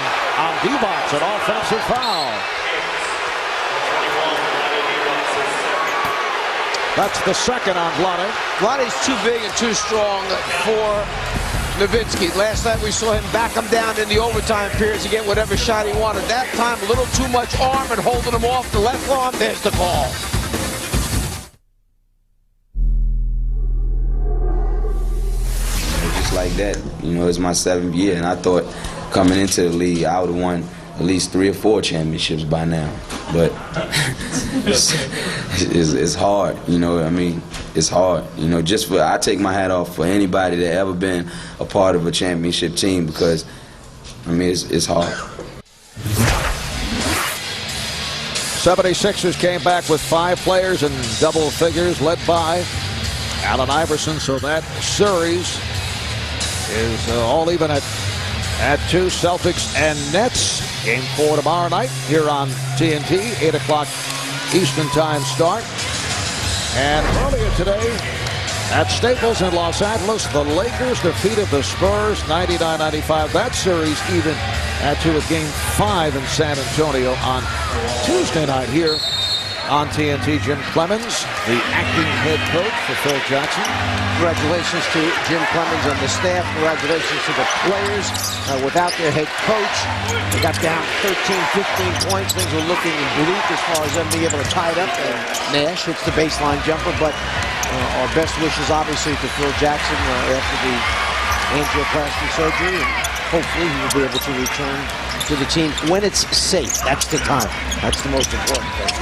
Divac, an offensive foul. That's the second on Vlade. Vlade's too big and too strong for Nowitzki. Last night we saw him back him down in the overtime period to get whatever shot he wanted. That time a little too much arm and holding him off the left arm. There's the call. Just like that, you know, it's my 7th year, and I thought coming into the league I would have won at least 3 or 4 championships by now. But it's hard, you know. I mean, it's hard, you know. I take my hat off for anybody that ever been a part of a championship team, because I mean it's hard. 76ers came back with 5 players in double figures, led by Allen Iverson. So that series is all even at 2. Celtics and Nets. Game 4 tomorrow night here on TNT. 8 o'clock Eastern Time start. And earlier today at Staples in Los Angeles, the Lakers defeated the Spurs 99-95. That series even at 2 with Game 5 in San Antonio on Tuesday night here on TNT. Jim Clemens, the acting head coach for Phil Jackson. Congratulations to Jim Clemens and the staff. Congratulations to the players. Without their head coach, they got down 13, 15 points. Things were looking bleak as far as them being able to tie it up. Nash hits the baseline jumper, but our best wishes obviously to Phil Jackson after the angioplasty surgery. And hopefully he will be able to return to the team when it's safe. That's the time. That's the most important thing.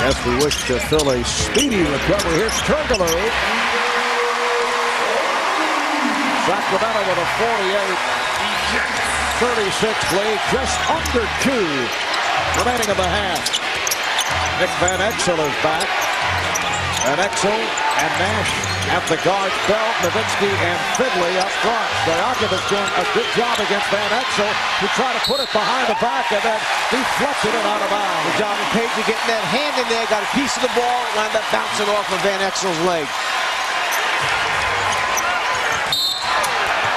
Yes, we wish to Phil a speedy recovery. Here's Turkoglu. Sacramento with a 48-36 lead. Just under 2 remaining in the half. Nick Van Exel is back. Van Exel and Nash at the guards. Bell, Nowitzki, and Finley up front. Stojakovic doing a good job against Van Exel, who tried to put it behind the back and then deflected it out of bounds. Good job of Page getting that hand in there, got a piece of the ball, wound up bouncing off of Van Exel's leg.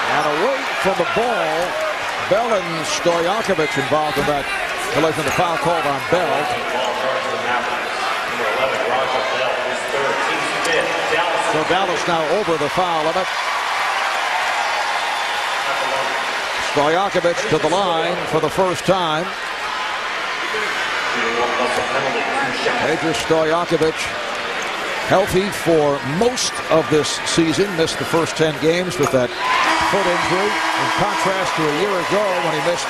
And away from the ball, Bell and Stojakovic involved in that collision. The foul called on Bell. So Dallas now over the foul limit. Stojakovic to the line for the first time. Major Stojakovic healthy for most of this season. Missed the first 10 games with that foot injury. In contrast to a year ago when he missed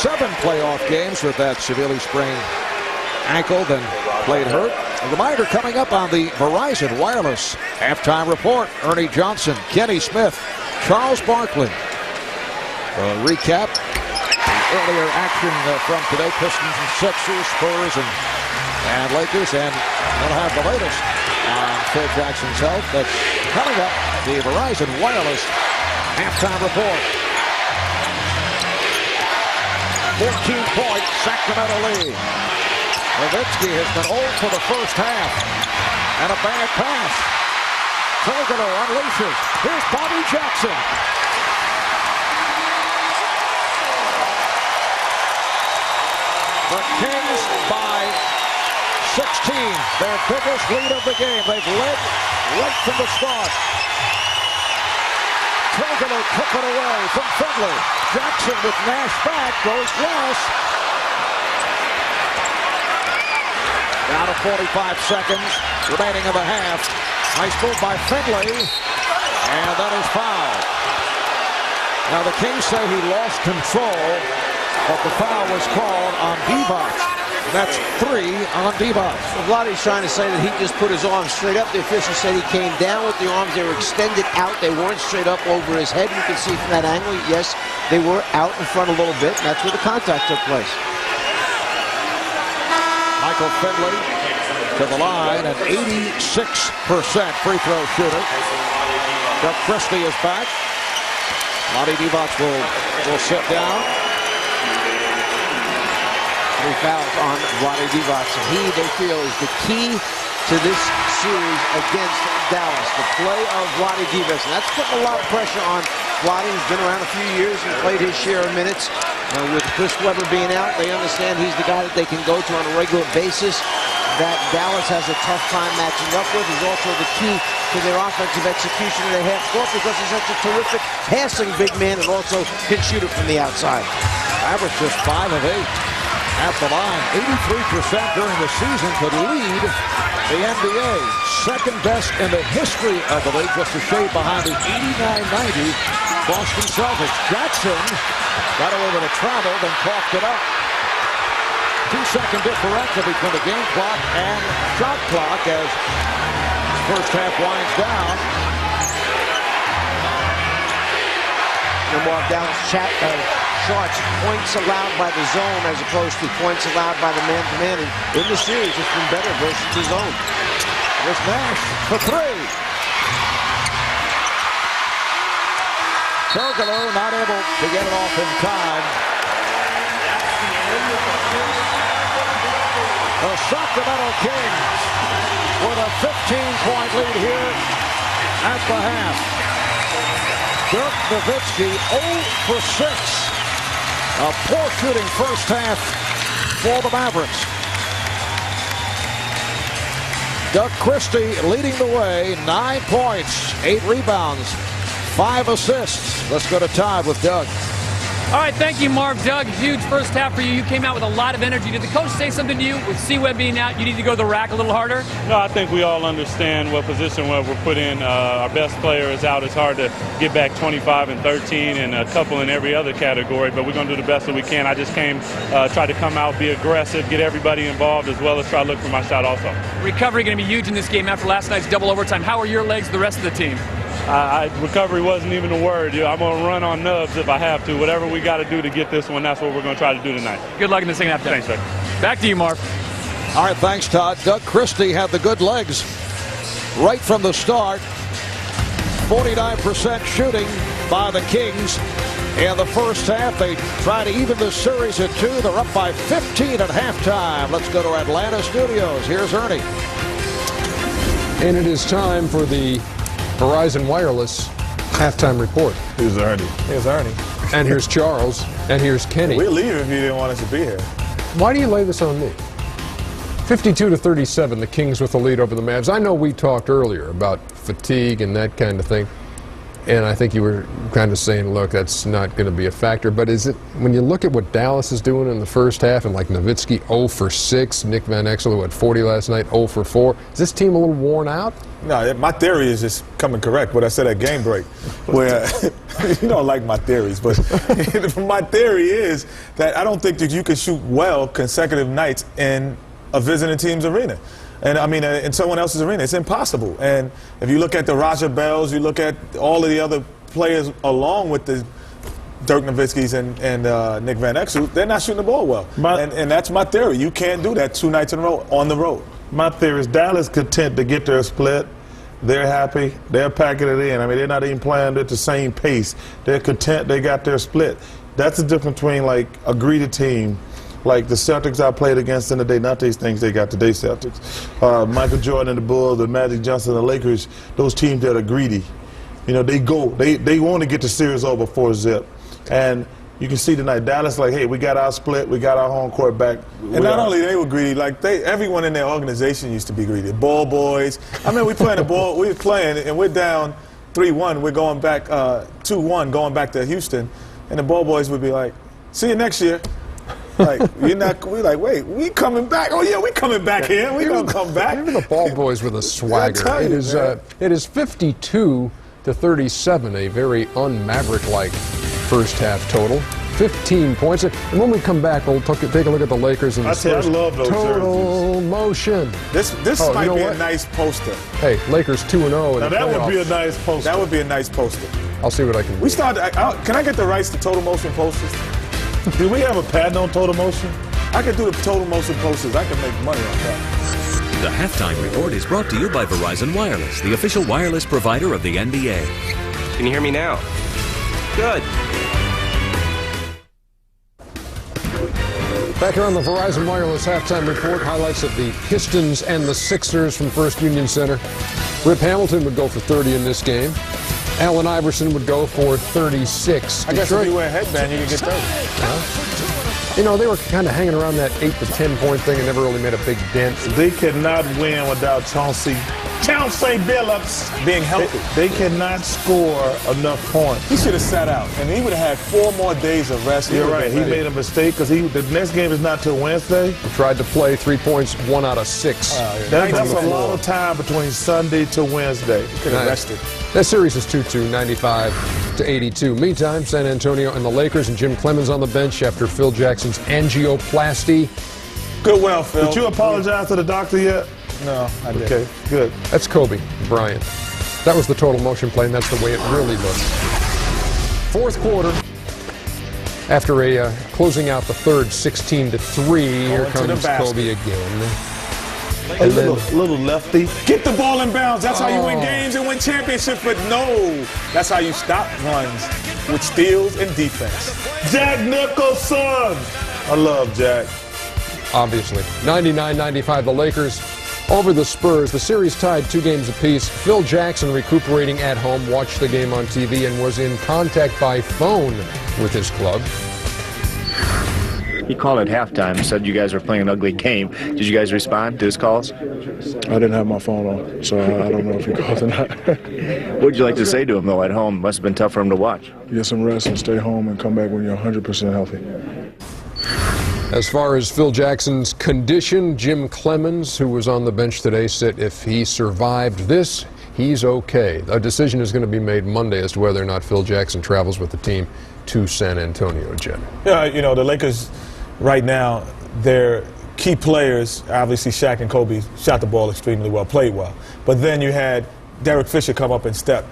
7 playoff games with that severely sprained ankle, then played hurt. A reminder coming up on the Verizon Wireless halftime report. Ernie Johnson, Kenny Smith, Charles Barkley. Recap the earlier action from today. Pistons and Sixers, Spurs and Lakers. And we'll have the latest on Phil Jackson's health. That's coming up. The Verizon Wireless halftime report. 14-point Sacramento lead. Nowitzki has been old for the first half. And a bad pass. Turkoglu unleashes. Here's Bobby Jackson. The Kings by their biggest lead of the game. They've led right from the start. Turgelow took it away from Finley. Jackson with Nash back, goes Glass. Down to 45 seconds remaining in the half. Nice move by Finley, and that is foul. Now the Kings say he lost control, but the foul was called on Divac. That's 3 on Divac. Vladdy's trying to say that he just put his arms straight up. The official said he came down with the arms. They were extended out. They weren't straight up over his head. You can see from that angle, yes, they were out in front a little bit, and that's where the contact took place. Michael Finley to the line, an 86% free throw shooter. Doug Christie is back. Vlade Divac will sit down. 3 fouls on Vlade Divac. They feel, is the key to this series against Dallas. The play of Vlade Divac. And that's putting a lot of pressure on Vlade. He's been around a few years and played his share of minutes. With Chris Webber being out, they understand he's the guy that they can go to on a regular basis. That Dallas has a tough time matching up with. Is also the key to their offensive execution in the half court because he's such a terrific passing big man and also can shoot it from the outside. Average just 5 of 8 at the line. 83% during the season could lead the NBA. Second best in the history of the league, just a shade behind the 89-90 Boston Celtics. Jackson got away with a travel, then coughed it up. 2-second differential between the game clock and shot clock as first half winds down. No more Dallas shots, points allowed by the zone as opposed to points allowed by the man-to-man. And in the series, it's been better versus the zone. Here's Nash for 3. Turgelow not able to get it off in time. The Sacramento Kings with a 15-point lead here at the half. Dirk Nowitzki 0 for 6. A poor shooting first half for the Mavericks. Doug Christie leading the way, 9 points, 8 rebounds, 5 assists. Let's go to Todd with Doug. All right, thank you, Marv. Doug, huge first half for you. You came out with a lot of energy. Did the coach say something to you with C-Webb being out? You need to go to the rack a little harder? No, I think we all understand what position we're put in. Our best player is out. It's hard to get back 25 and 13 and a couple in every other category, but we're going to do the best that we can. I just came, try to come out, be aggressive, get everybody involved, as well as try to look for my shot also. Recovery going to be huge in this game after last night's double overtime. How are your legs, the rest of the team? Recovery wasn't even a word. I'm going to run on nubs if I have to. Whatever we got to do to get this one, that's what we're going to try to do tonight. Good luck in the second half. Thanks, sir. Back to you, Marv. All right, thanks, Todd. Doug Christie had the good legs right from the start. 49% shooting by the Kings in the first half. They try to even the series at 2. They're up by 15 at halftime. Let's go to Atlanta studios. Here's Ernie. And it is time for the Verizon Wireless halftime report. Here's Ernie. Here's Ernie. And here's Charles. And here's Kenny. We'll leave if you didn't want us to be here. Why do you lay this on me? 52-37, the Kings with the lead over the Mavs. I know we talked earlier about fatigue and that kind of thing. And I think you were kind of saying, look, that's not going to be a factor. But is it, when you look at what Dallas is doing in the first half, and like Nowitzki 0 for 6, Nick Van Exel, who had 40 last night, 0 for 4, is this team a little worn out? No, my theory is just coming correct, what I said at game break. Where you don't like my theories, but my theory is that I don't think that you can shoot well consecutive nights in a visiting team's arena. And I mean, in someone else's arena, it's impossible. And if you look at the Roger Bells, you look at all of the other players along with the Dirk Nowitzki's and Nick Van Exel, they're not shooting the ball well. And that's my theory. You can't do that 2 nights in a row on the road. My theory is Dallas content to get their split. They're happy. They're packing it in. I mean, they're not even playing at the same pace. They're content. They got their split. That's the difference between, like, a greedy team like the Celtics I played against in the day, not these things they got today Celtics. Michael Jordan and the Bulls, the Magic Johnson and the Lakers, those teams that are greedy. You know, they want to get the series over 4-zip. And You can see tonight, Dallas like, hey, we got our split, we got our home court back. And not only they were greedy, like everyone in their organization used to be greedy. Ball boys. I mean, we were playing, and we're down 3-1. We're going back 2-1, going back to Houston, and the ball boys would be like, "See you next year." Like, we're like, wait, we coming back? Oh yeah, we coming back here. We gonna come back. Even the ball boys with a swagger. It is 52-37, a very un-Maverick-like first half total. 15 points. And when we come back, we'll take a look at the Lakers and the Spurs. I love those total jerseys. Motion. This might be a nice poster. Hey, Lakers 2-0. Now that would be a nice poster. That would be a nice poster. I'll see what I can do. Can I get the rights to Total Motion posters? Do we have a patent on Total Motion? I can do the Total Motion posters. I can make money on that. The Halftime Report is brought to you by Verizon Wireless, the official wireless provider of the NBA. Can you hear me now? Good. Back here on the Verizon Wireless Halftime Report, highlights of the Pistons and the Sixers from First Union Center. Rip Hamilton would go for 30 in this game. Allen Iverson would go for 36. I guess if you wear a headband, you can get 30. You know, they were kind of hanging around that 8 to 10 point thing and never really made a big dent. They cannot win without Chauncey Billups being healthy. They cannot score enough points. He should have sat out, and he would have had 4 more days of rest. You're right. He made a mistake because the next game is not till Wednesday. He tried to play 3 points, 1 out of 6. That's a lot of time between Sunday to Wednesday. He could have rested. That series is 2-2, 95-82. Meantime, San Antonio and the Lakers, and Jim Clemens on the bench after Phil Jackson's angioplasty. Good well, Phil. Did you apologize to the doctor yet? No, I didn't. Okay, good. That's Kobe Bryant. That was the total motion play, and that's the way it really looked. Fourth quarter, after closing out the third 16-3, here comes Kobe again. A little lefty. Get the ball in bounds. That's how you win games and win championships. But no, that's how you stop runs with steals and defense. Jack Nicholson. I love Jack. Obviously. 99-95, the Lakers over the Spurs. The series tied 2 games apiece. Phil Jackson, recuperating at home, watched the game on TV and was in contact by phone with his club. He called at halftime, said you guys were playing an ugly game. Did you guys respond to his calls? I didn't have my phone on, so I don't know if he called or not. What would you like to say to him, though, at home? Must have been tough for him to watch. Get some rest and stay home and come back when you're 100% healthy. As far as Phil Jackson's condition, Jim Clemens, who was on the bench today, said if he survived this, he's okay. A decision is going to be made Monday as to whether or not Phil Jackson travels with the team to San Antonio, Jim. Yeah, you know, the Lakers right now, their key players, obviously Shaq and Kobe, shot the ball extremely well, played well. But then you had Derek Fisher come up and step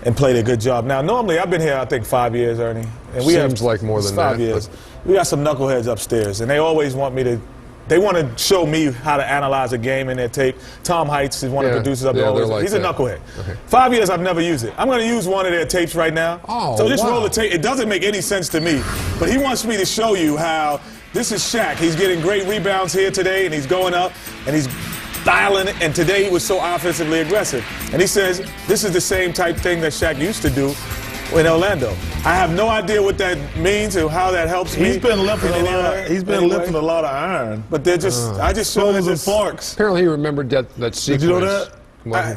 and played a good job. Now, normally, I've been here, I think, 5 years, Ernie. And Seems like more than 5 that. years. We got some knuckleheads upstairs, and they always want me to, they want to show me how to analyze a game in their tape. Tom Heights is one of the producers up there. Like he's a knucklehead. Okay. 5 years, I've never used it. I'm going to use one of their tapes right now. So just roll the tape. It doesn't make any sense to me, but he wants me to show you how this is Shaq. He's getting great rebounds here today, and he's going up, and he's dialing it, and today he was so offensively aggressive. And he says this is the same type thing that Shaq used to do in Orlando. I have no idea what that means or how that helps me. He's been lifting a lot. He's been lifting a lot of iron. But they're just, I just showed spoons and forks. Apparently, he remembered that sequence. Did you know that?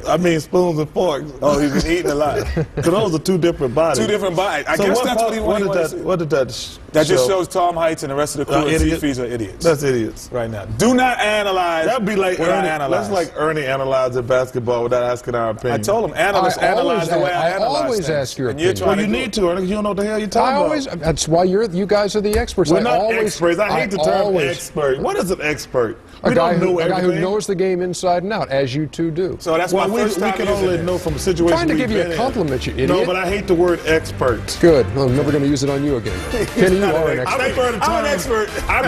I mean, spoons and forks. Oh, he's been eating a lot. Because those are 2 different bodies. 2 different bodies. I guess that's what he wanted to see. What did that That just shows Tom Heights and the rest of the crew at CFEs are idiots. That's idiots. Right now. Do not analyze. That'd be like Ernie. That's like Ernie analyzing basketball without asking our opinion. I told him, analyze the way I analyze always things. ask your opinion. Well, you need to, Ernie. You don't know what the hell you're talking about. That's why you guys are the experts. We're not experts. I hate the term expert. What is an expert? A guy who knows the game inside and out, as you two do. So that's my first time. We can only know from a situation. I'm trying to give you a compliment, you idiot. No, but I hate the word expert. Good. Well, I'm never going to use it on you again. Kenny, you are an expert. I'm an expert. I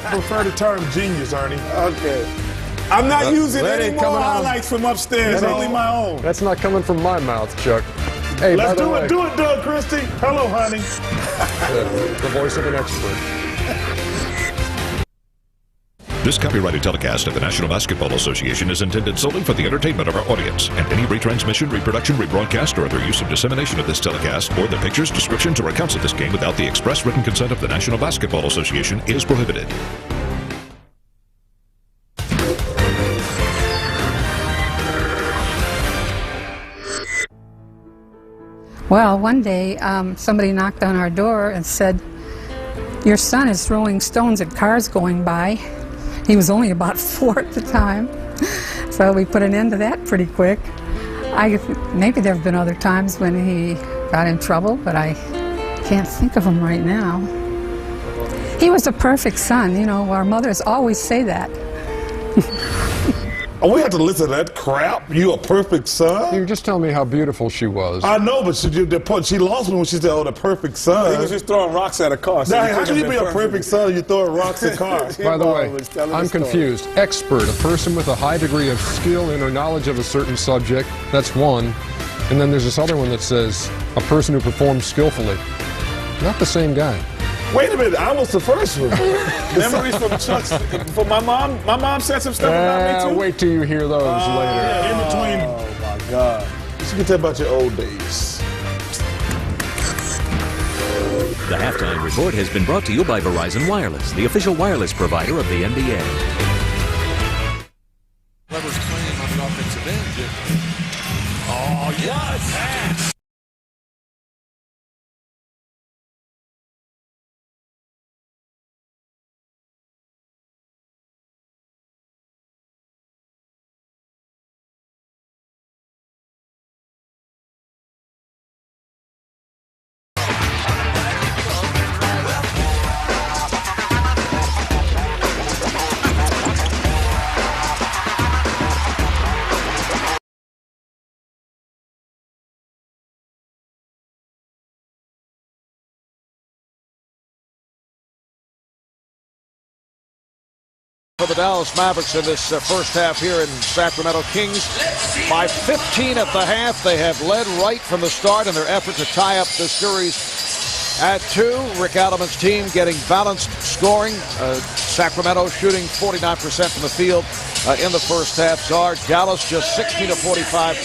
prefer the term genius, Ernie. Okay. I'm not using any more highlights from upstairs. Only my own. That's not coming from my mouth, Chuck. Hey, let's do it. Do it, Doug Christie. Hello, honey. The voice of an expert. This copyrighted telecast of the National Basketball Association is intended solely for the entertainment of our audience, and any retransmission, reproduction, rebroadcast, or other use of dissemination of this telecast, or the pictures, descriptions, or accounts of this game without the express written consent of the National Basketball Association is prohibited. Well, one day somebody knocked on our door and said, "Your son is throwing stones at cars going by." He was only about 4 at the time, so we put an end to that pretty quick. Maybe there have been other times when he got in trouble, but I can't think of him right now. He was a perfect son, you know. Our mothers always say that. Oh, we have to listen to that crap? You a perfect son? You just tell me how beautiful she was. I know, but she lost me when she said, "Oh, the perfect son." He was just throwing rocks at a car. So how can you be a perfect son if you're throwing rocks at cars? By the way, I'm confused. Expert, a person with a high degree of skill in or knowledge of a certain subject. That's one. And then there's this other one that says, a person who performs skillfully. Not the same guy. Wait a minute, I was the first one. Memories from Chuck's. For my mom said some stuff about me too. Wait till you hear those later. Yeah, in between. Oh my God. You can tell about your old days. The halftime report has been brought to you by Verizon Wireless, the official wireless provider of the NBA. Whoever's playing on the offensive end. Oh, yes! For the Dallas Mavericks in this first half here in Sacramento Kings. By 15 at the half, they have led right from the start in their effort to tie up the series at 2. Rick Adelman's team getting balanced scoring. Sacramento shooting 49% from the field in the first half. Dallas just 16 of 45,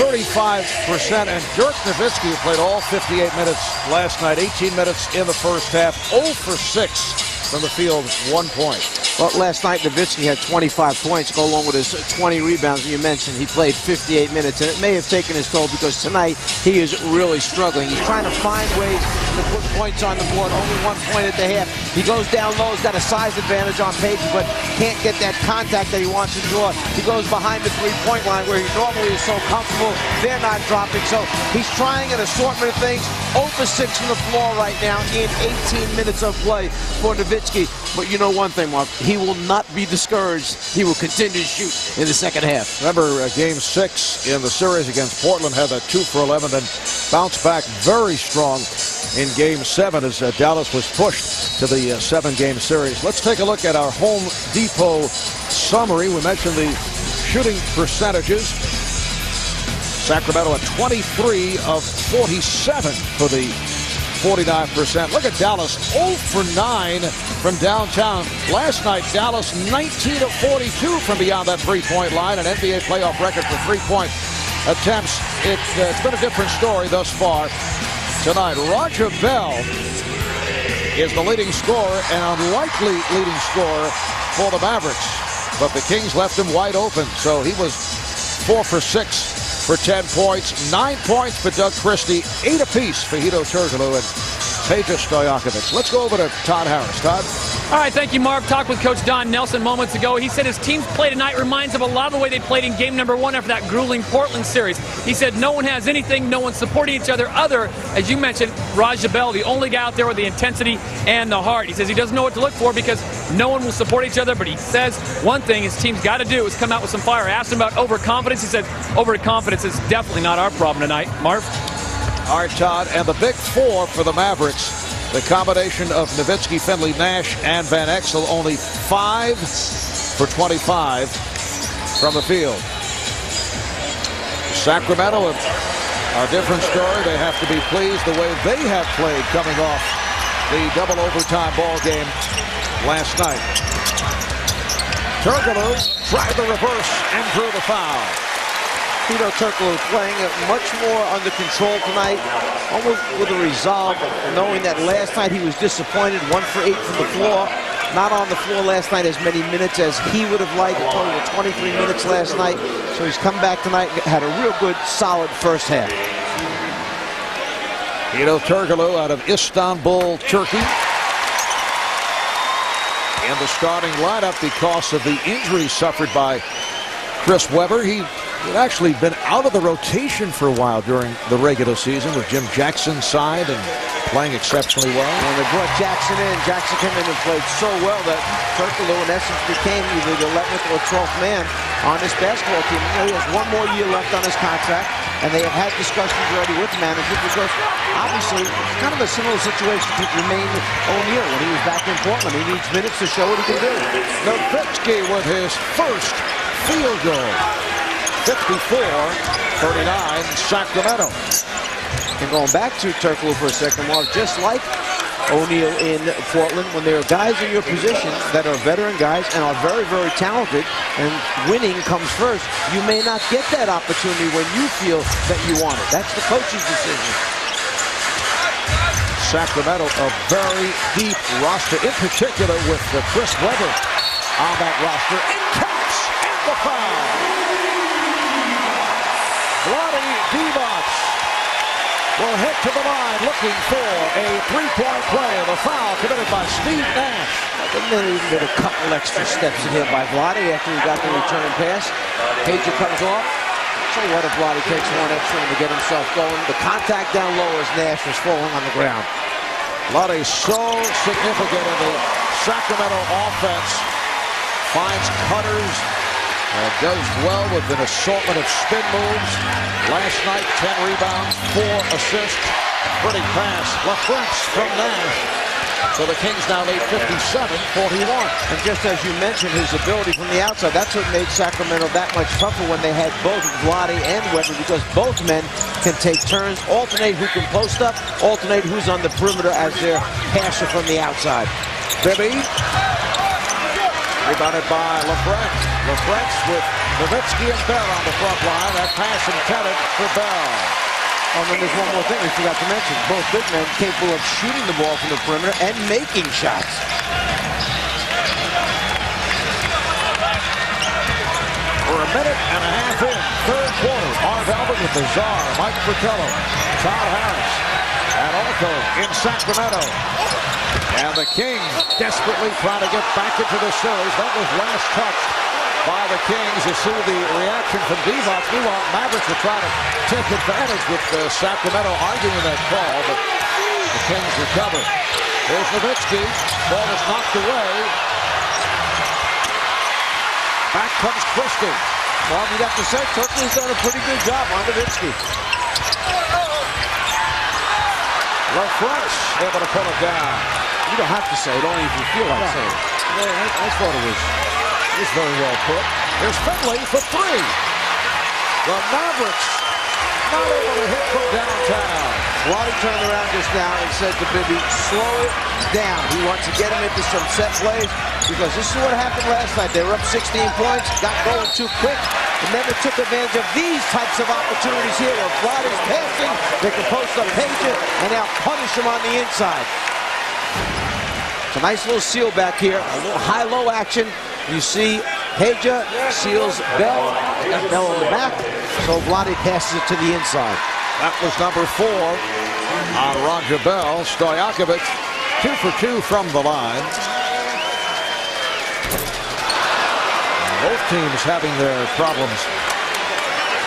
35%. And Dirk Nowitzki, who played all 58 minutes last night, 18 minutes in the first half, 0 for 6 from the field, 1 point. Well, last night, Nowitzki had 25 points, go along with his 20 rebounds. You mentioned he played 58 minutes, and it may have taken his toll because tonight he is really struggling. He's trying to find ways to put points on the board. Only 1 point at the half. He goes down low. He's got a size advantage on pages, but can't get that contact that he wants to draw. He goes behind the three-point line where he normally is so comfortable. They're not dropping, so he's trying an assortment of things. 0 for 6 from the floor right now in 18 minutes of play for Nowitzki. But you know one thing, Mark, he will not be discouraged. He will continue to shoot in the second half. Remember, Game 6 in the series against Portland had that 2 for 11 and bounced back very strong in Game 7 as Dallas was pushed to the 7-game series. Let's take a look at our Home Depot summary. We mentioned the shooting percentages. Sacramento at 23 of 47 for the 49%. Look at Dallas, 0 for 9 from downtown. Last night, Dallas 19 of 42 from beyond that three-point line, an NBA playoff record for three-point attempts. It's been a different story thus far tonight. Roger Bell is the leading scorer, an unlikely leading scorer for the Mavericks. But the Kings left him wide open, so he was 4 for 6. For 10 points, 9 points for Doug Christie, 8 apiece for Hedo Turkoglu and Peja Stojakovic. Let's go over to Todd Harris. Todd? All right, thank you, Mark. Talked with Coach Don Nelson moments ago. He said his team's play tonight reminds him a lot of the way they played in game number 1 after that grueling Portland series. He said no one has anything, no one's supporting each other other, as you mentioned, Raja Bell, the only guy out there with the intensity and the heart. He says he doesn't know what to look for because no one will support each other, but he says one thing his team's got to do is come out with some fire. I asked him about overconfidence. He said overconfidence is definitely not our problem tonight. Marv? All right, Todd, and the big 4 for the Mavericks. The combination of Nowitzki, Finley, Nash, and Van Exel, only 5 for 25 from the field. Sacramento, a different story. They have to be pleased the way they have played coming off the double overtime ball game last night. Turkoglu tried the reverse and drew the foul. Hedo Turkoglu playing it much more under control tonight, almost with a resolve, knowing that last night he was disappointed, 1 for 8 from the floor. Not on the floor last night as many minutes as he would have liked, a total of 23 minutes last night. So he's come back tonight and had a real good, solid first half. Hedo Turkoglu out of Istanbul, Turkey. In the starting lineup because of the injury suffered by Chris Webber. He had actually been out of the rotation for a while during the regular season with Jim Jackson's side and playing exceptionally well. And they brought Jackson in. Jackson came in and played so well that Turkoglu in essence became either the 11th or 12th man on this basketball team. You know, he has 1 more year left on his contract, and they have had discussions already with management because obviously it's kind of a similar situation to Jermaine O'Neal when he was back in Portland. He needs minutes to show what he can do. Nowitzki with his first field goal. 54-39 Sacramento. And going back to Turkoglu for a second, Mark, just like O'Neal in Portland, when there are guys in your position that are veteran guys and are very, very talented, and winning comes first, you may not get that opportunity when you feel that you want it. That's the coach's decision. Sacramento, a very deep roster, in particular with Chris Webber on that roster. And counts and the foul. Vlade Divac will head to the line looking for a three-point play. The foul committed by Steve Nash. And then he did a couple extra steps in here by Vlade after he got the return pass. Pager comes off. So what if Vlade takes 1 extra to get himself going? The contact down low as Nash was falling on the ground. Vlade so significant in the Sacramento offense. Finds cutters. Does well with an assortment of spin moves. Last night, 10 rebounds, 4 assists. Pretty fast. LaFrance from Nash. So the Kings now lead 57-41. And just as you mentioned, his ability from the outside, that's what made Sacramento that much tougher when they had both Vlade and Webber, because both men can take turns, alternate who can post up, alternate who's on the perimeter as their passer from the outside. Bibby. Rebounded by LaFrance. LaFrance with Nowitzki and Bell on the front line. That pass intended for Bell. And then there's one more thing we forgot to mention. Both big men capable of shooting the ball from the perimeter and making shots. For a minute and a half in, third quarter. Marv Albert with the czar, Mike Fratello, Todd Harris, and Orko in Sacramento. And the Kings desperately trying to get back into the series. That was last touched by the Kings. You see the reaction from Divac. Meanwhile, Mavericks will try to take advantage with Sacramento arguing that call, but the Kings recover. There's Nowitzki. Ball is knocked away. Back comes Christie. Well, you'd have to say Turkoglu's done a pretty good job on Nowitzki. LaFrance able to pull it down. You don't have to say it, only if you feel like saying it. Yeah, I thought it was very well put. There's Finley for 3. The Mavericks not able to hit from downtown. Vlade turned around just now and said to Bibby, slow it down. He wants to get him into some set plays because this is what happened last night. They were up 16 points, got going too quick, and never took advantage of these types of opportunities here where Vlade is passing, they can post up Pager, and now punish him on the inside. It's a nice little seal back here, a little high-low action. You see Pager seals Bell, and Bell on the back, so Vlade passes it to the inside. That was number 4 on Roger Bell. Stojakovic 2 for 2 from the line. Both teams having their problems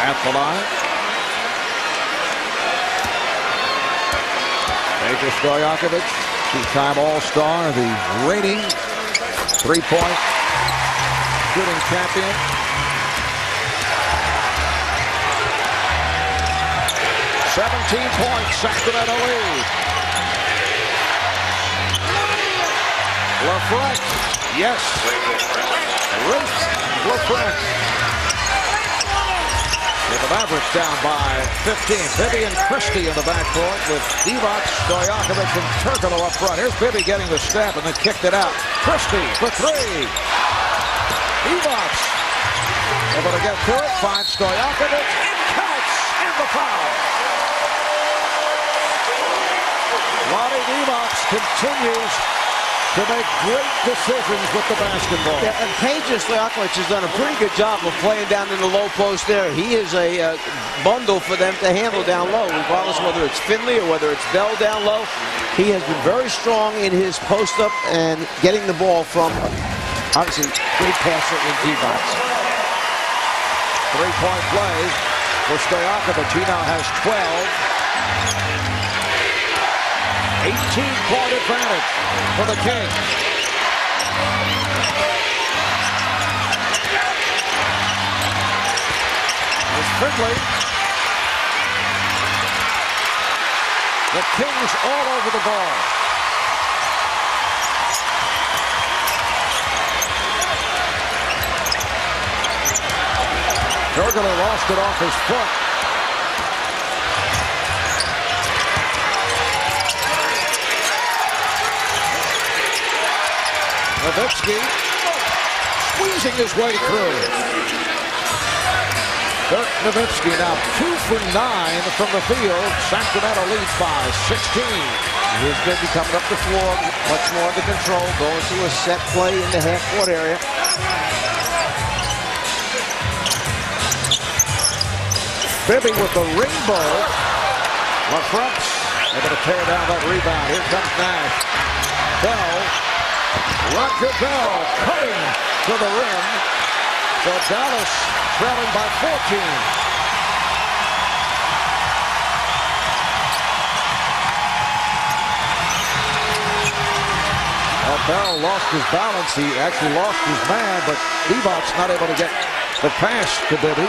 at the line. Pager Stojakovic, 2-time All-Star, the reigning 3-point shooting champion. Points, Sacramento lead. LaFrance, yes. Ruth LaFrance. With the Mavericks down by 15. Bibby and Christie in the backcourt with Divac, Stojakovic, and Turkoglu up front. Here's Bibby getting the step and then kicked it out. Christie for 3. Divac able to get through it, finds Stojakovic, it counts, and the foul. Vlade Divac continues to make great decisions with the basketball. Yeah, and Stojakovic has done a pretty good job of playing down in the low post there. He is a bundle for them to handle down low, regardless of whether it's Finley or whether it's Bell down low. He has been very strong in his post-up and getting the ball from, obviously, great passer in Divac. Three-point play for Stojakovic. He now has 12. 18-point advantage for the Kings. It's Finley. The Kings all over the ball. Turgelow lost it off his foot. Nowitzki squeezing his way through. Dirk Nowitzki now 2 for 9 from the field. Sacramento leads by 16. Here's Bibby coming up the floor, much more under control, going to a set play in the half-court area. Bibby with the rainbow. LaFrance able to tear down that rebound. Here comes Nash. Bell. Roger Bell cutting to the rim. So Dallas trailing by 14. Well, Bell lost his balance. He actually lost his man, but Divac's not able to get the pass to Bibby.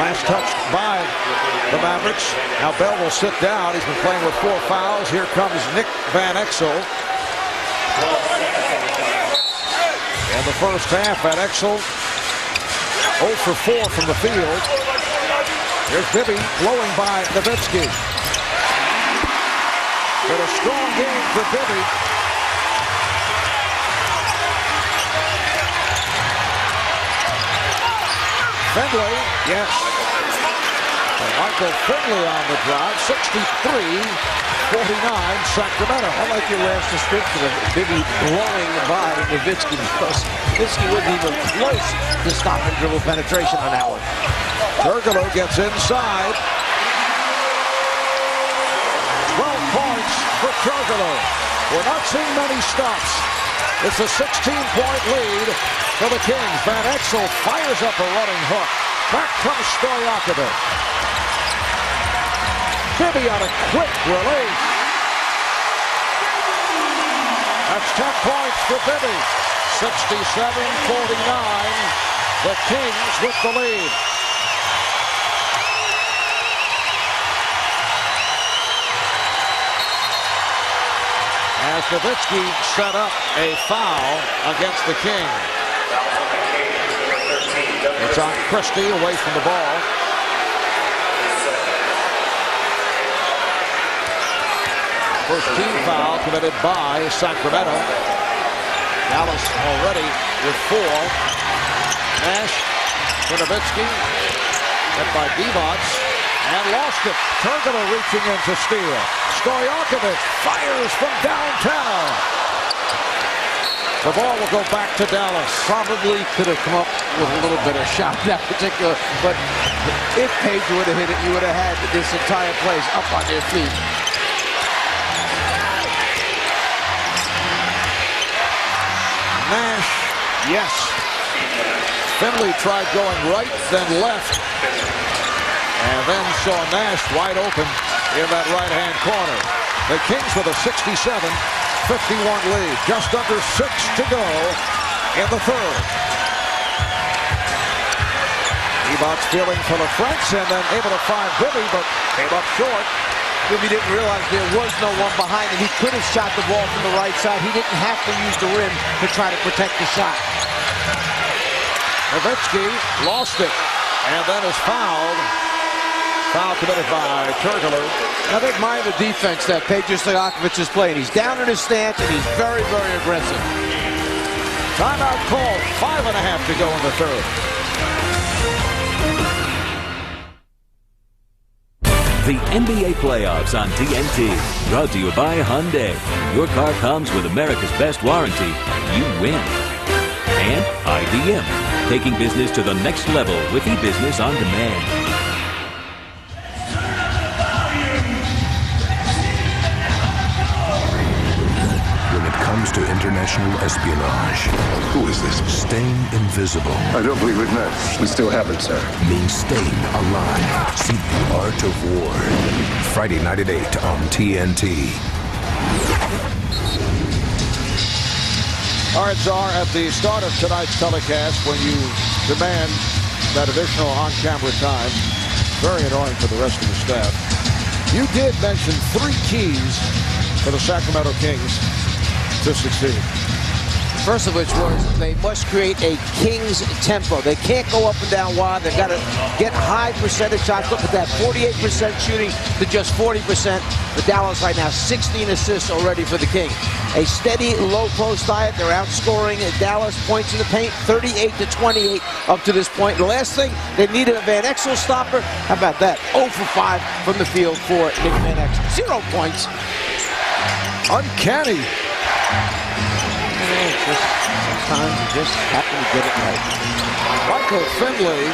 Last touch by the Mavericks. Now Bell will sit down. He's been playing with 4 fouls. Here comes Nick Van Exel. In the first half, Van Exel 0 for 4 from the field. Here's Bibby blowing by Nowitzki. But a strong game for Bibby. Finley, yes. And Michael Finley on the drive, 63-49 Sacramento. I like your last description of Bibby blowing by Nowitzki, because Nowitzki wasn't even close to stop and dribble penetration on that one. Turgelow gets inside. 12 points for Turgelow. We're not seeing many stops. It's a 16-point lead for the Kings. Van Exel fires up a running hook. Back comes Stojakovic. Bibby on a quick release. That's 10 points for Bibby. 67-49. The Kings with the lead. As Nowitzki set up a foul against the Kings. It's on Christie away from the ball. First team foul committed by Sacramento. Dallas already with 4. Nash for Nowitzki. Hit by Divac. And lost it. Turgelow reaching in to steal. Stojakovic fires from downtown. The ball will go back to Dallas. Probably could have come up with a little bit of shot in that particular, but if Page would have hit it, you would have had this entire place up on their feet. Nash, yes. Finley tried going right, then left. And then saw Nash wide open in that right-hand corner. The Kings with a 67-51 lead. Just under 6 to go in the third. Divac feeling for LaFrance and then able to find Bibby, but came up short. Bibby didn't realize there was no one behind him. He could have shot the ball from the right side. He didn't have to use the rim to try to protect the shot. Nowitzki lost it and then is fouled. Foul committed by Turgelow. I admire the defense that Peja Stojakovic is playing. He's down in his stance and he's very, very aggressive. Timeout called. 5.5 to go in the third. The NBA playoffs on TNT. Brought to you by Hyundai. Your car comes with America's best warranty. You win. And IBM. Taking business to the next level with e-business on demand. When it comes to international espionage, Who is this? staying invisible I don't believe we've met. We still haven't, sir. means staying alive. See The Art of War. Friday night at 8 on TNT. All right, Czar, at the start of tonight's telecast, when you demand that additional on-camera time, very annoying for the rest of the staff, you did mention 3 keys for the Sacramento Kings to succeed. First of which was they must create a Kings tempo. They can't go up and down wide. They've got to get high percentage shots. Look at that, 48% shooting to just 40%. For Dallas right now, 16 assists already for the Kings. A steady low post diet. They're outscoring Dallas points in the paint, 38-28 up to this point. The last thing, they needed a Van Exel stopper. How about that? 0 for 5 from the field for Nick Van Exel. 0 points. Uncanny. Sometimes you just happen to get it right. Michael Finley.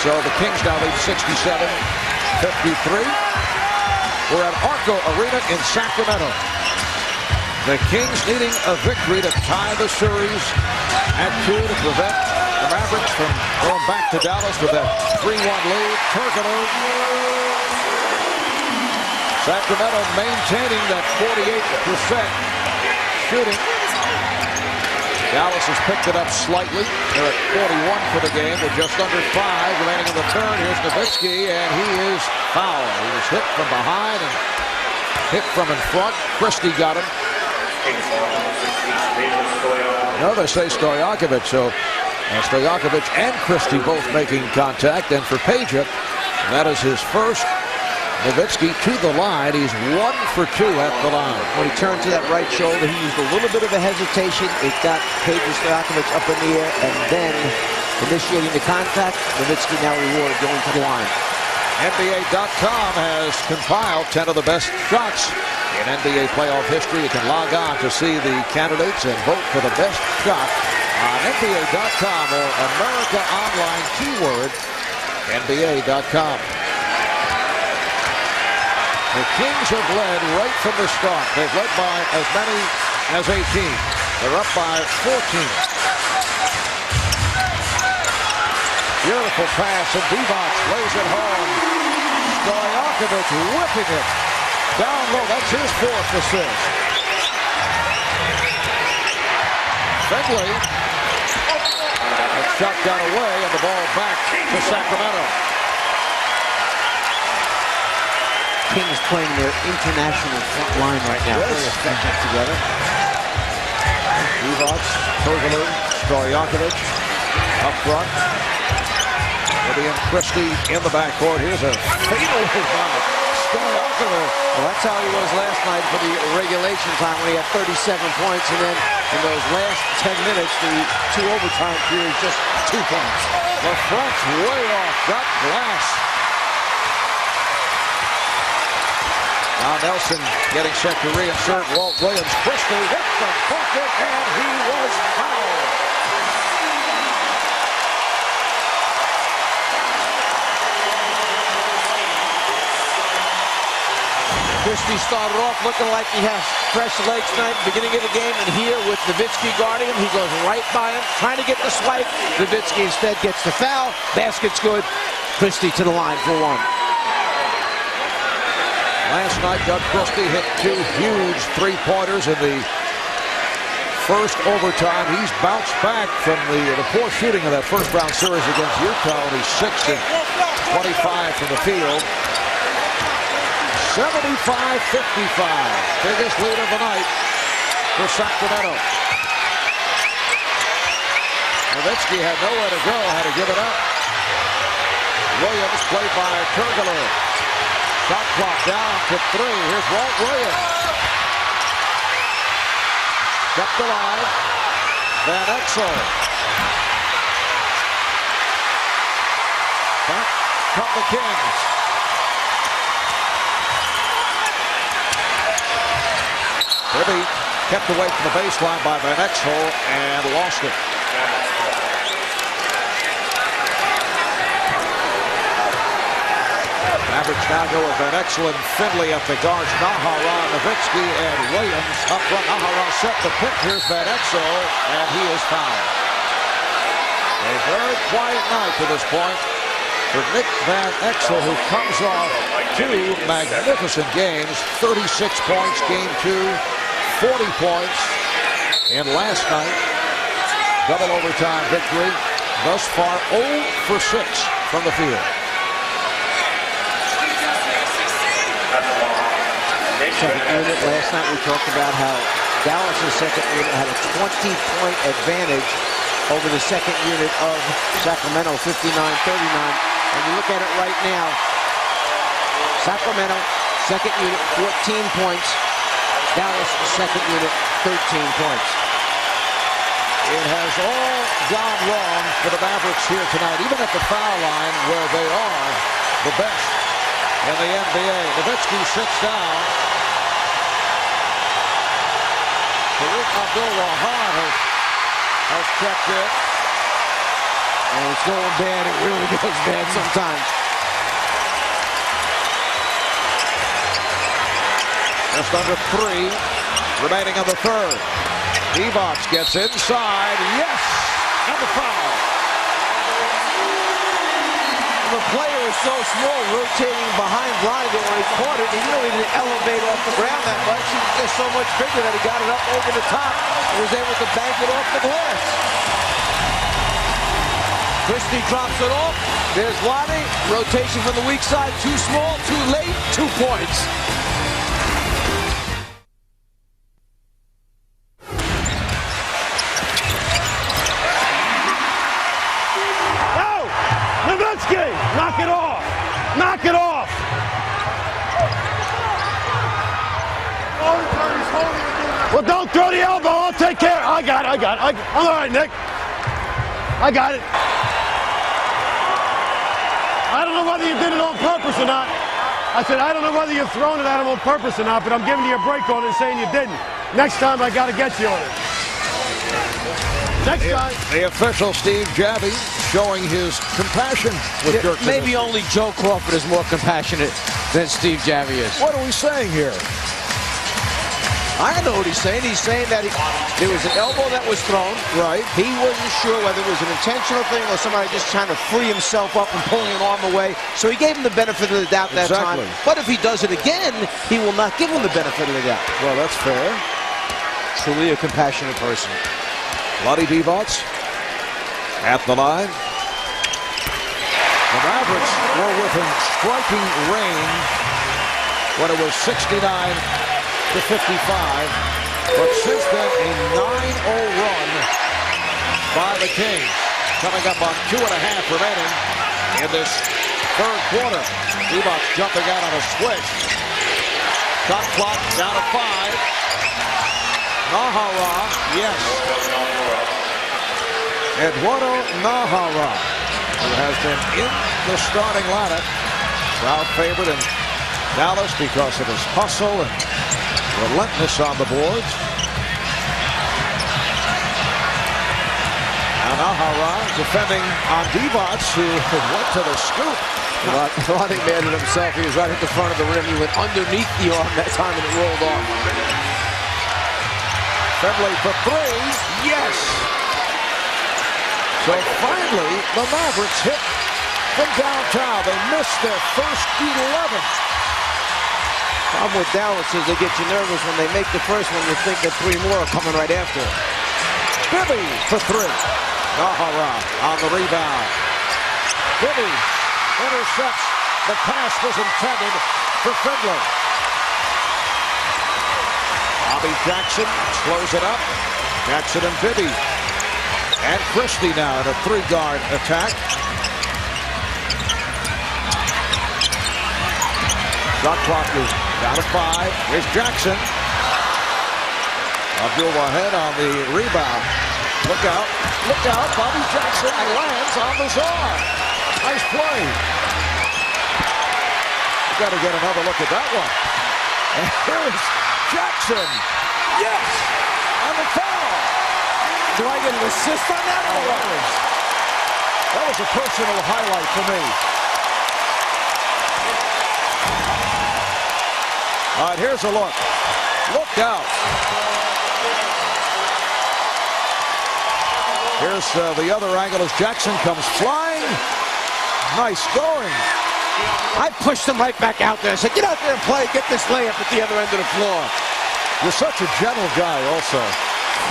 So the Kings now lead 67-53. We're at Arco Arena in Sacramento. The Kings needing a victory to tie the series at 2 to prevent the Mavericks from going back to Dallas with that 3-1 lead. Turkoglu. Sacramento maintaining that 48% shooting. Dallas has picked it up slightly. They're at 41 for the game with just under 5 remaining in the third. Here's Nowitzki, and he is fouled. He was hit from behind and hit from in front. Christie got him. No, they say Stojakovic, so Stojakovic and Christie both making contact. And for Peja, that is his first. Nowitzki to the line. He's 1 for 2 at the line. When he turned to that right shoulder, he used a little bit of a hesitation. It got Peja Stojakovic up in the air, and then initiating the contact. Nowitzki now rewarded going to the line. NBA.com has compiled 10 of the best shots in NBA playoff history. You can log on to see the candidates and vote for the best shot on NBA.com or America Online keyword NBA.com. The Kings have led right from the start. They've led by as many as 18. They're up by 14. Beautiful pass, and Divac lays it home. Stojakovic whipping it down low. That's his 4th assist. Finley. That shot got away, and the ball back to Sacramento. Kings playing their international front line right now. Very effective together. Divac, Turkoglu, Stojakovic up front. Eddie and Christie in the backcourt. Here's a fatal by Stojakovic. Well, that's how he was last night for the regulation time when he had 37 points, and then in those last 10 minutes, the 2 overtime periods, just 2 points. The front's way off. Got glass. Now Nelson getting set to reinsert. Walt Williams. Christie hit the bucket, and he was fouled. Christie started off looking like he has fresh legs tonight, beginning of the game, and here with Nowitzki guarding him, he goes right by him, trying to get the swipe. Nowitzki instead gets the foul. Basket's good. Christie to the line for 1. Last night, Doug Christie hit 2 huge 3-pointers in the first overtime. He's bounced back from the poor shooting of that first-round series against Utah when he's 6 and 25 from the field. 75-55. Biggest lead of the night for Sacramento. Nowitzki had nowhere to go, had to give it up. Williams played by Turkoglu. Shot clock down to 3. Here's Walt Williams. Kept alive. Van Exel. Back come the Kings. Bibby kept away from the baseline by Van Exel and lost it. Mavericks now go with Van Exel and Finley up the guards. Nahara, Nowitzki, and Williams up front. Nahara set the pick. Here's Van Exel, and he is fouled. A very quiet night to this point for Nick Van Exel, who comes off 2 magnificent games. 36 points, game 2, 40 points in last night. Double overtime victory. Thus far, 0 for 6 from the field. Second unit. Last night we talked about how Dallas' second unit had a 20-point advantage over the second unit of Sacramento, 59-39. And you look at it right now, Sacramento, second unit, 14 points. Dallas, second unit, 13 points. It has all gone wrong for the Mavericks here tonight, even at the foul line where they are the best in the NBA. Nowitzki sits down. Tariq Abdul-Wahab has checked it. And it's going bad. It really goes bad sometimes. Just under 3 remaining of the third. Divac gets inside. Yes! And the foul. The player is so small, rotating behind Lonnie when he caught it. He really didn't elevate off the ground that much. He was just so much bigger that he got it up over the top and was able to bank it off the glass. Christie drops it off. There's Lonnie. Rotation from the weak side. Too small, too late, 2 points. Knock it off! Knock it off! Well, don't throw the elbow. I'll take care. I got it. I'm all right, Nick. I got it. I don't know whether you did it on purpose or not. I said, I don't know whether you're throwing it at him on purpose or not, but I'm giving you a break on it and saying you didn't. Next time, I got to get you on it. Next time. The official, Steve Javie, showing his compassion with Dirk. Maybe only Joe Crawford is more compassionate than Steve Javie is. What are we saying here? I know what he's saying. He's saying that there was an elbow that was thrown. Right. He wasn't sure whether it was an intentional thing or somebody just trying to free himself up and pulling an arm away. So he gave him the benefit of the doubt that time. But if he does it again, he will not give him the benefit of the doubt. Well, that's fair. Truly a compassionate person. Vlade Divac at the line. The Mavericks were within striking range when it was 69-55. But since then, a 9-0 run by the Kings. Coming up on 2.5 remaining in this third quarter. Divac jumping out on a switch. Shot clock down to 5. Nahara, yes. Eduardo Nahara, who has been in the starting lineup. Crowd favorite in Dallas because of his hustle and relentless on the boards. Now Nahara defending on Divac, who went to the scoop. Lonnie mad at himself. He was right at the front of the rim. He went underneath the arm that time and it rolled off. Finley for 3. Yes! So finally, the Mavericks hit from downtown. They missed their first 11. Problem with Dallas is they get you nervous when they make the first one. You think that 3 more are coming right after it. Bibby for 3. Nahara on the rebound. Bibby intercepts. The pass was intended for Finley. Bobby Jackson slows it up. Jackson and Bibby. And Christie now in a 3-guard attack. Shot clock is down to 5. Here's Jackson. Abdul-Wahab on the rebound. Look out. Look out. Bobby Jackson lands on the czar. Nice play. Got to get another look at that one. And here's Jackson. Yes! On the foul. Do I get an assist on that? That was a personal highlight for me. All right, here's a look. Look out. Here's the other angle as Jackson comes flying. Nice going. I pushed him right back out there. I said, get out there and play. Get this layup at the other end of the floor. You're such a gentle guy also.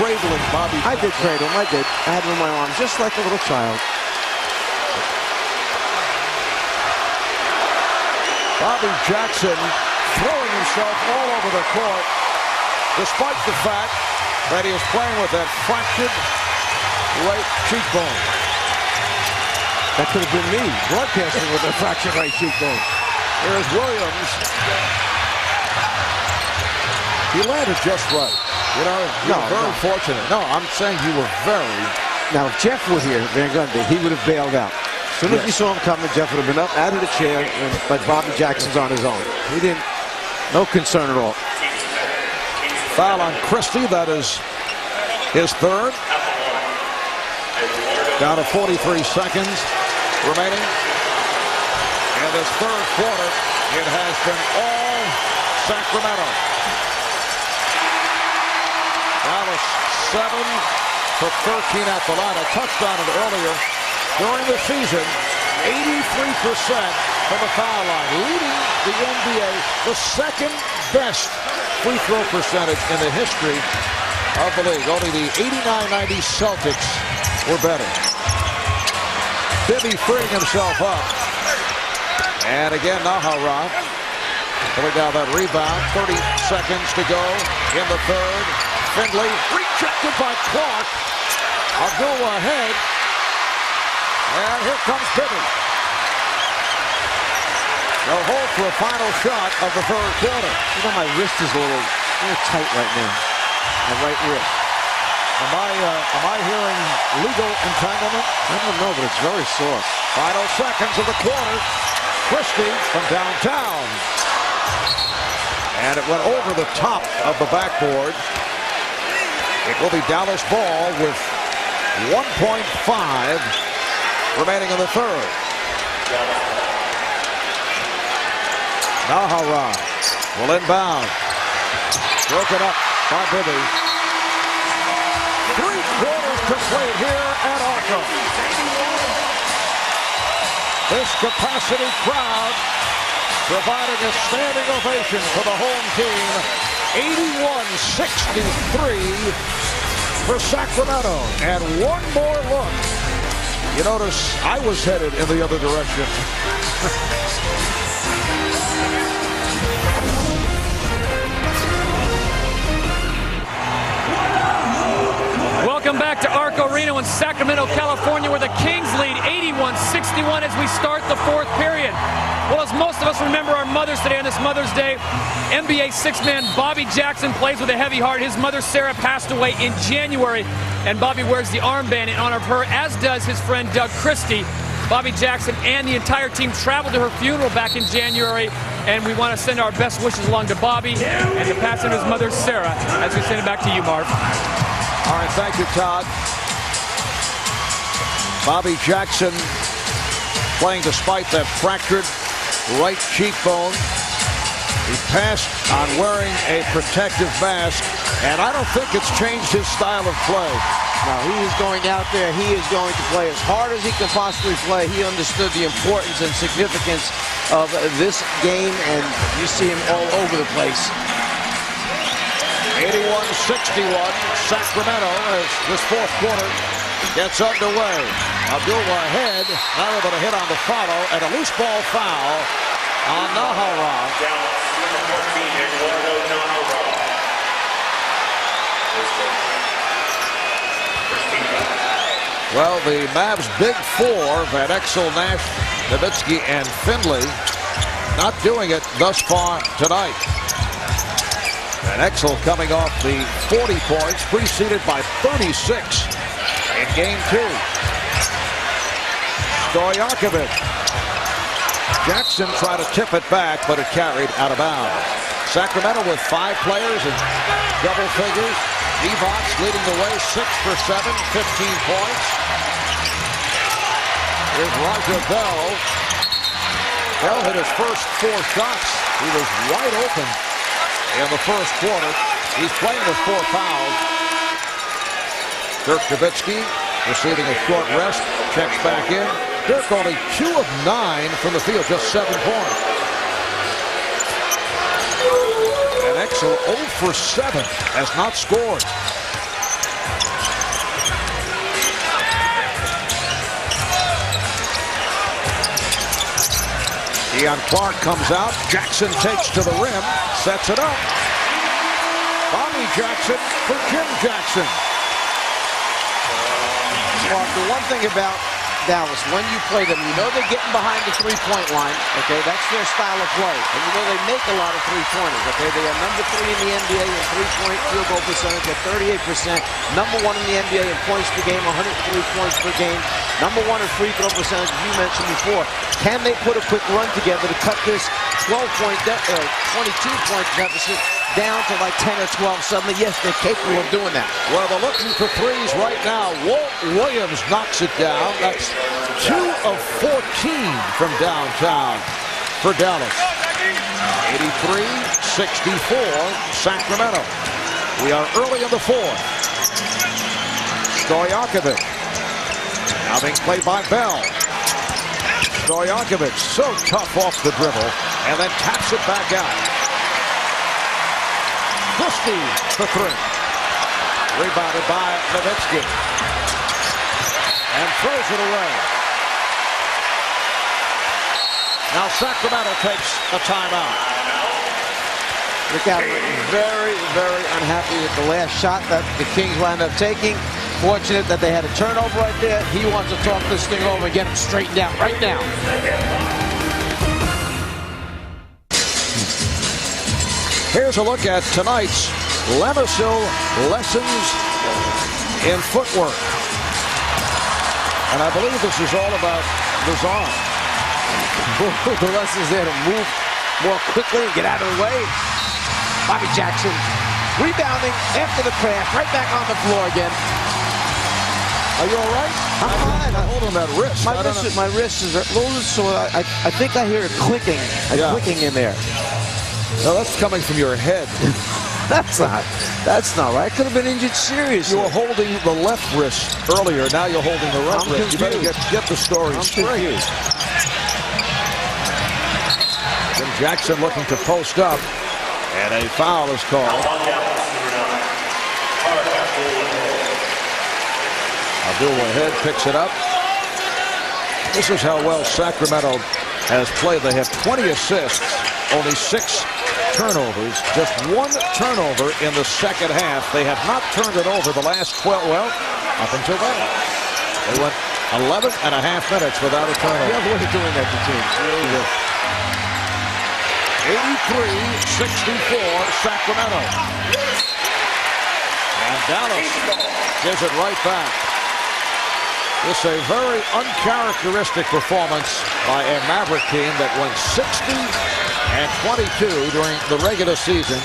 Cradling Bobby. I did cradle him. I did. I had him in my arms just like a little child. Bobby Jackson throwing himself all over the court, despite the fact that he is playing with that fractured right cheekbone. That could have been me, broadcasting with a fractured right cheekbone. Here's Williams. He landed just right. You know, you were very fortunate. No, I'm saying you were very... Now, if Jeff were here, Van Gundy, he would have bailed out. As soon as he saw him coming, Jeff would have been up out of the chair, but Bobby Jackson's on his own. He didn't... No concern at all. Foul on Christie. That is his third. Down to 43 seconds remaining. In this third quarter, it has been all Sacramento. Dallas 7 for 13 at the line. I touched on it earlier. During the season, 83% from the foul line, leading the NBA, the second best free throw percentage in the history of the league. Only the 89-90 Celtics were better. Bibby freeing himself up. And again, Nahara pulling down that rebound. 30 seconds to go in the third. Findlay rejected by Clark. Abdul ahead. And here comes Bibby. They'll hold for a final shot of the third quarter. You know, my wrist is a little tight right now. My right wrist. Am I hearing legal entanglement? I don't know, but it's very sore. Final seconds of the quarter. Christie from downtown. And it went over the top of the backboard. It will be Dallas ball with 1.5 remaining in the third. Nahara will inbound. Broken up by Bibby. 3 quarters complete here at Arco. This capacity crowd providing a standing ovation for the home team. 81-63 for Sacramento. And one more look. You notice I was headed in the other direction. Welcome back to Arco Arena in Sacramento, California, where the Kings lead 81-61 as we start the fourth period. Well, as most of us remember our mothers today on this Mother's Day, NBA six-man Bobby Jackson plays with a heavy heart. His mother, Sarah, passed away in January, and Bobby wears the armband in honor of her, as does his friend Doug Christie. Bobby Jackson and the entire team traveled to her funeral back in January, and we want to send our best wishes along to Bobby and the passing of his mother, Sarah, as we send it back to you, Marv. All right, thank you, Todd. Bobby Jackson playing despite that fractured right cheekbone. He passed on wearing a protective mask, and I don't think it's changed his style of play. No, he is going out there. He is going to play as hard as he can possibly play. He understood the importance and significance of this game, and you see him all over the place. 81-61, Sacramento as this fourth quarter gets underway. Abdul ahead, not able to hit on the follow, and a loose ball foul on Nahara. Well, the Mavs' big four, Van Exel, Nash, Nowitzki, and Findlay, not doing it thus far tonight. Van Exel coming off the 40 points, preceded by 36 in game 2. Stojakovic. Jackson tried to tip it back, but it carried out of bounds. Sacramento with 5 players in double figures. Divac leading the way, 6 for 7, 15 points. Here's Roger Bell. Bell hit his first 4 shots. He was wide open in the first quarter. He's playing with 4 fouls. Dirk Nowitzki receiving a short rest, checks back in. Dirk only 2 of 9 from the field, just 7 points. And Exel 0 for 7 has not scored. Deion Clark comes out. Jackson takes to the rim, sets it up. Bobby Jackson for Jim Jackson. Well, the one thing about Dallas, when you play them, you know they're getting behind the three-point line. Okay, that's their style of play. And you know they make a lot of three-pointers. Okay, they are number 3 in the NBA in three-point field goal percentage at 38%. Number 1 in the NBA in points per game, 103 points per game. Number 1 in free throw percentage, you mentioned before. Can they put a quick run together to cut this 22-point deficit down to like 10 or 12 suddenly? Yes, they're capable of doing that. Well, they're looking for threes right now. Walt Williams knocks it down. That's 2 of 14 from downtown for Dallas. 83-64 Sacramento. We are early in the 4th. Stojakovic now being played by Bell. Stojakovic so tough off the dribble and then taps it back out. Christie for 3. Rebounded by Nowitzki. And throws it away. Now Sacramento takes a timeout. Rick Allen very, very unhappy with the last shot that the Kings wound up taking. Fortunate that they had a turnover right there. He wants to talk this thing over and get it straightened out right now. Here's a look at tonight's Levasil Lessons in Footwork. And I believe this is all about Lazar. The lessons there to move more quickly and get out of the way. Bobby Jackson rebounding after the crash, right back on the floor again. Are you all right? I'm fine. Hold on that wrist. My wrist is a little sore. I think I hear it clicking. Clicking in there. No, that's coming from your head. That's not right. Could have been injured seriously. You were holding the left wrist earlier. Now you're holding the right wrist. You better get the story straight. Jim Jackson looking to post up, and a foul is called. Abdul-Wahid picks it up. This is how well Sacramento has played. They have 20 assists, only 6 turnovers, just 1 turnover in the second half. They have not turned it over the last 12, well, up until then. They went 11 and a half minutes without a turnover. You have a way of doing that to teams. Really good. 83-64 Sacramento. And Dallas gives it right back. It's a very uncharacteristic performance by a Maverick team that went 60-22 during the regular season.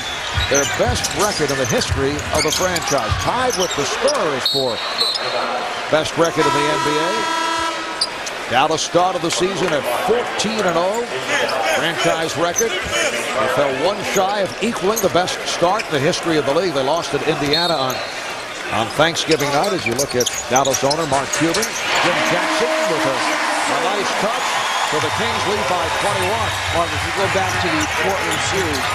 Their best record in the history of the franchise. Tied with the Spurs for best record in the NBA. Dallas started the season at 14-0. Franchise record. They fell 1 shy of equaling the best start in the history of the league. They lost at Indiana on Thanksgiving night. As you look at Dallas owner Mark Cuban. Jim Jackson with a nice touch. So the Kings lead by 21. Well, if you go back to the Portland series,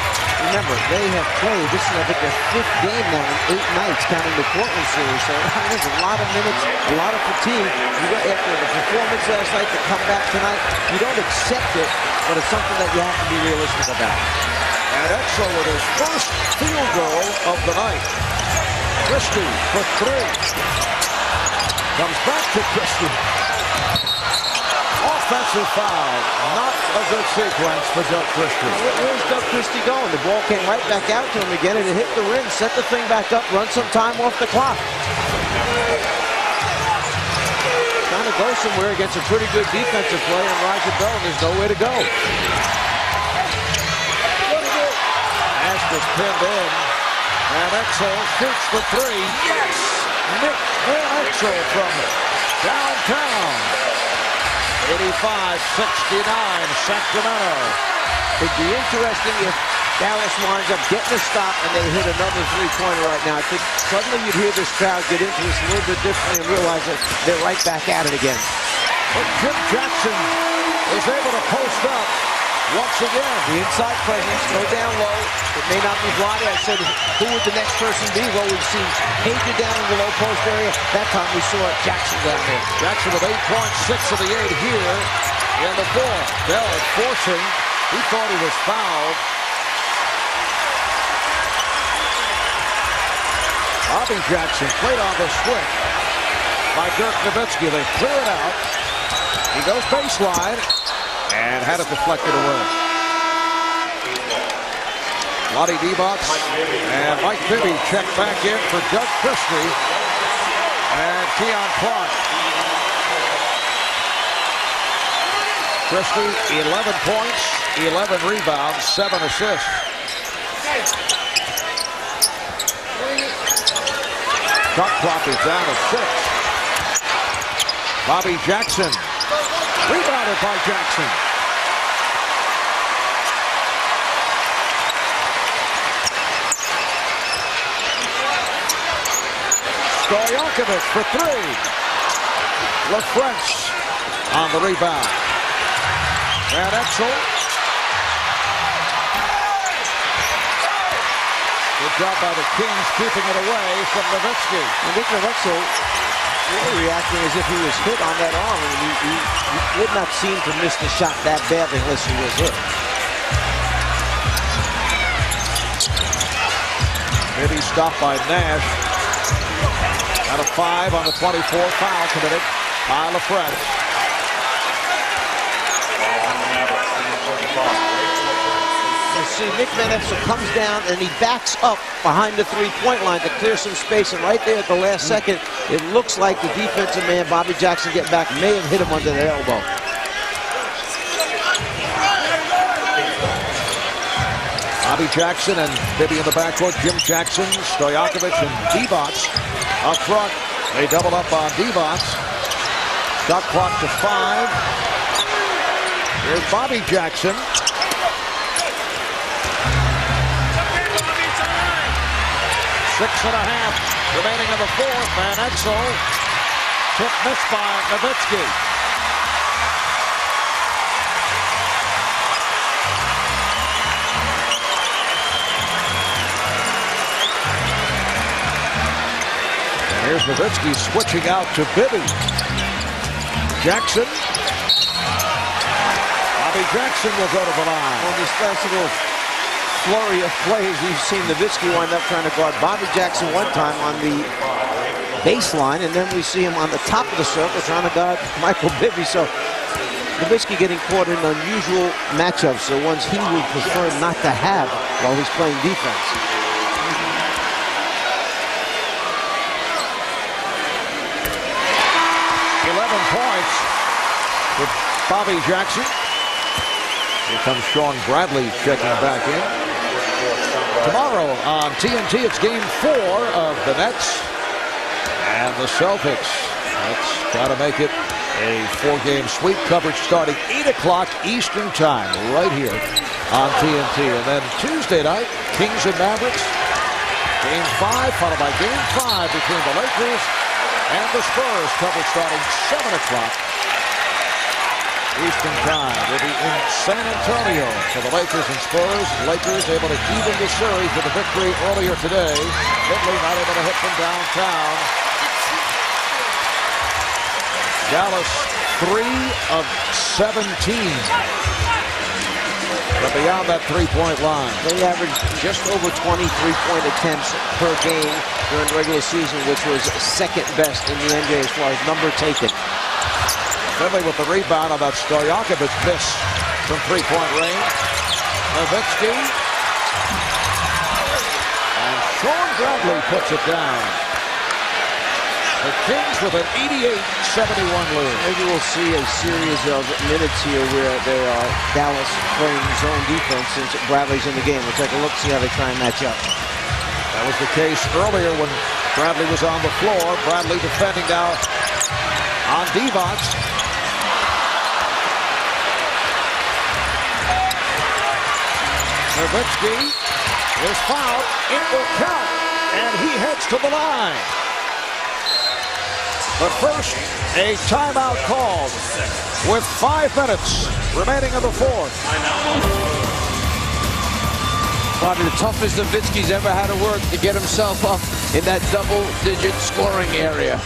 remember, they have played, this is I think their 5th game now in 8 nights, counting the Portland series. So there's a lot of minutes, a lot of fatigue. You go after the performance last night to come back tonight. You don't accept it, but it's something that you have to be realistic about. And Exel with his first field goal of the night. Christie for 3. Comes back to Christie. Offensive foul. Not a good sequence for Doug Christie. Where's Doug Christie going? The ball came right back out to him again, and it hit the rim, set the thing back up, run some time off the clock. to go somewhere against a pretty good defensive play on Roger Bell, and there's nowhere to go. Astor's pinned in, and Exel shoots the three. Yes! Nick Van Exel from downtown. 85-69, Sacramento. It'd be interesting if Dallas winds up getting a stop and they hit another three-pointer right now. I think suddenly you'd hear this crowd get into this a little bit differently and realize that they're right back at it again. But Jim Jackson is able to post up once again. The inside presence, go down low. It may not be Vlade. I said, who would the next person be? Well, we've seen Pager down in the low post area. That time we saw Jackson down there. Jackson with 8 points, 6 of the 8 here in the fourth. Bell forcing. He thought he was fouled. Bobby Jackson played on the switch by Dirk Nowitzki. They clear it out. He goes baseline and had it deflected away. Vlade Divac and Mike Bibby check back in for Doug Christie and Keon Clark. Christie, 11 points, 11 rebounds, 7 assists. Shot clock is down to 6. Bobby Jackson, rebounded by Jackson. Stojakovic for 3. LaFrance on the rebound. Van Exel. Good job by the Kings keeping it away from Nowitzki. And Nick Nowitzki really reacting as if he was hit on that arm. And he would not seem to miss the shot that badly unless he was hit. Maybe stopped by Nash. Out of 5 on the 24, foul committed by LaFrance. You see Nick Van Exel comes down and he backs up behind the three-point line to clear some space, and right there at the last second, it looks like the defensive man, Bobby Jackson, getting back, may have hit him under the elbow. Bobby Jackson and Bibby in the backcourt. Jim Jackson, Stojakovic, and Divac up front. They double up on Divac. Shot clock to 5. Here's Bobby Jackson. 6.5 remaining in the fourth. Van Exel. Tip missed by Nowitzki. And here's Nowitzki switching out to Bibby. Jackson. Bobby Jackson will go to the line. On this last little flurry of plays, we've seen Nowitzki wind up trying to guard Bobby Jackson one time on the baseline, and then we see him on the top of the circle trying to guard Michael Bibby. So Nowitzki getting caught in unusual matchups, the ones he would prefer not to have while he's playing defense. Points with Bobby Jackson. Here comes Sean Bradley checking back in. Tomorrow on TNT, it's game 4 of the Nets and the Celtics. Let's try to make it a 4-game sweep. Coverage starting 8 o'clock Eastern time right here on TNT. And then Tuesday night, Kings and Mavericks. Game 5 followed by game 5 between the Lakers and the Spurs. Coverage starting 7 o'clock Eastern time. We'll be in San Antonio for the Lakers and Spurs. Lakers able to even the series with a victory earlier today. Finley not able to hit from downtown. Dallas 3 of 17. But beyond that three-point line. They averaged just over 20 three-point attempts per game during regular season, which was second best in the NBA as far as number taken. Finley with the rebound on that Stojakovic miss from three-point range. Nowitzki. And Sean Bradley puts it down. The Kings with an 88-71 lead. Maybe we'll see a series of minutes here where they are Dallas playing zone defense since Bradley's in the game. We'll take a look, see how they try and match up. That was the case earlier when Bradley was on the floor. Bradley defending now on Divac. Nowitzki is fouled. It will count, and he heads to the line. But first, a timeout called with 5 minutes remaining in the fourth. Probably the toughest Nowitzki's ever had to work to get himself up in that double-digit scoring area.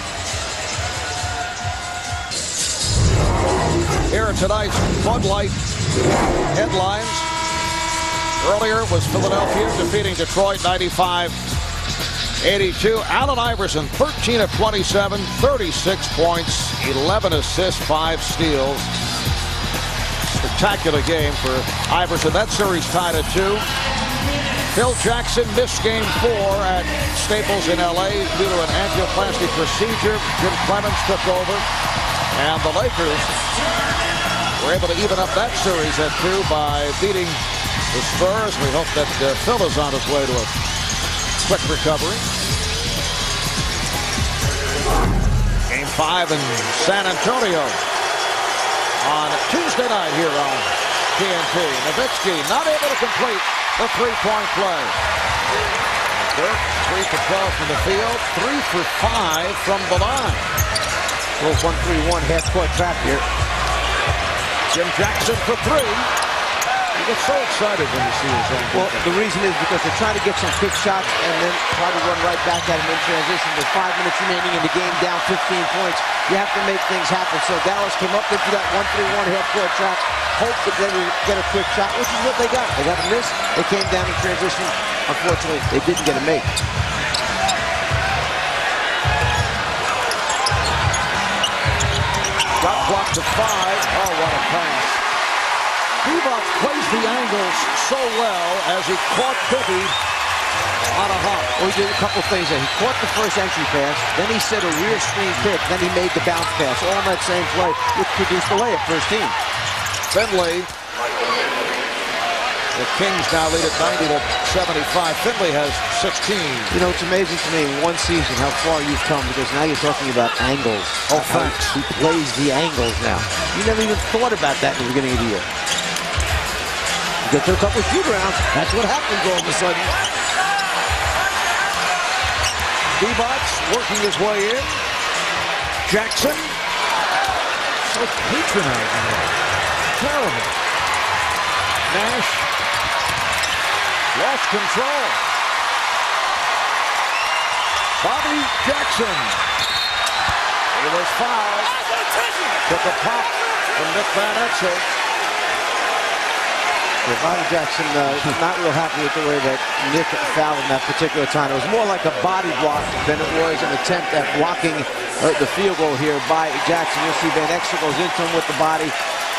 Here are tonight's Bud Light headlines. Earlier was Philadelphia defeating Detroit 95-82. Allen Iverson, 13 of 27, 36 points, 11 assists, 5 steals. Spectacular game for Iverson. That series tied at 2. Phil Jackson missed game 4 at Staples in LA due to an angioplasty procedure. Jim Clemens took over, and the Lakers were able to even up that series at 2 by beating the Spurs. We hope that Phil is on his way to a quick recovery. Game 5 in San Antonio on Tuesday night here on TNT. Nowitzki not able to complete the three-point play. Dirk, 3 for 12 from the field, 3 for 5 from the line. Little 1-3-1 half-court trap here. Jim Jackson for 3. You get so excited when you see his own. Well, the reason is because they're trying to get some quick shots and then try to run right back at him in transition. With 5 minutes remaining in the game, down 15 points, you have to make things happen. So Dallas came up into that 1-3-1 half-court trap, hoped that they would get a quick shot, which is what they got. They got a miss. They came down in transition. Unfortunately, they didn't get a make. Shot clock to 5. Oh, what a pass. Divac plays the angles so well as he caught Bibby on a hop. Well, he did a couple things there. He caught the first entry pass, then he set a rear screen pick, then he made the bounce pass, all on that same play, which produced the layup for his team. Finley. The Kings now lead at 90-75. Finley has 16. You know, it's amazing to me in one season how far you've come, because now you're talking about angles. Oh, thanks. He plays the angles now. You never even thought about that in the beginning of the year. You get to a couple of shoot rounds, that's what happens all of a sudden. Divac working his way in. Jackson. So patronizing. Terrible. Nash. Lost control. Bobby Jackson. He was fouled. Took a pop from Nick Van Exel. Yeah, Bobby Jackson not real happy with the way that Nick fouled in that particular time. It was more like a body block than it was an attempt at blocking the field goal here by Jackson. You'll see Van Exel goes into him with the body.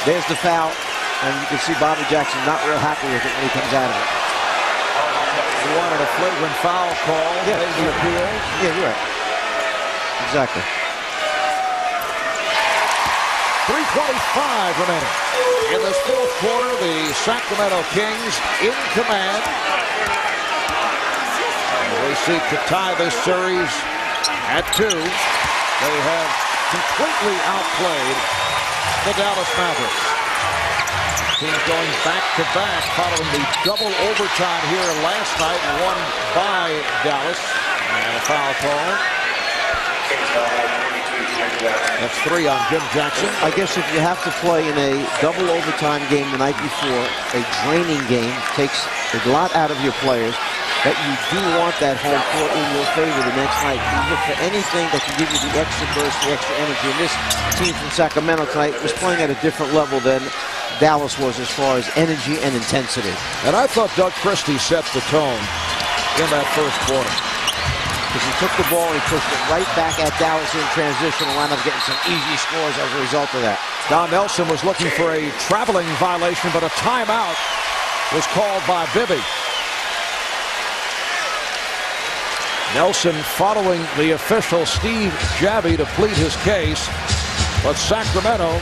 There's the foul. And you can see Bobby Jackson not real happy with it when he comes out of it. He wanted a flagrant foul call. Yeah, the appeal. Yeah, you're right. Exactly. 3:25 remaining. In this fourth quarter, the Sacramento Kings in command. They seek to tie this series at 2. They have completely outplayed the Dallas Mavericks. Teams going back-to-back following the double overtime here last night, won by Dallas. And a foul call. That's 3 on Jim Jackson. I guess if you have to play in a double overtime game the night before, a draining game takes a lot out of your players, that you do want that home court in your favor the next night. You look for anything that can give you the extra burst, the extra energy. And this team from Sacramento tonight was playing at a different level than Dallas was as far as energy and intensity. And I thought Doug Christie set the tone in that first quarter. Because he took the ball and he pushed it right back at Dallas in transition and wound up getting some easy scores as a result of that. Don Nelson was looking for a traveling violation, but a timeout was called by Bibby. Nelson following the official Steve Javie to plead his case, but Sacramento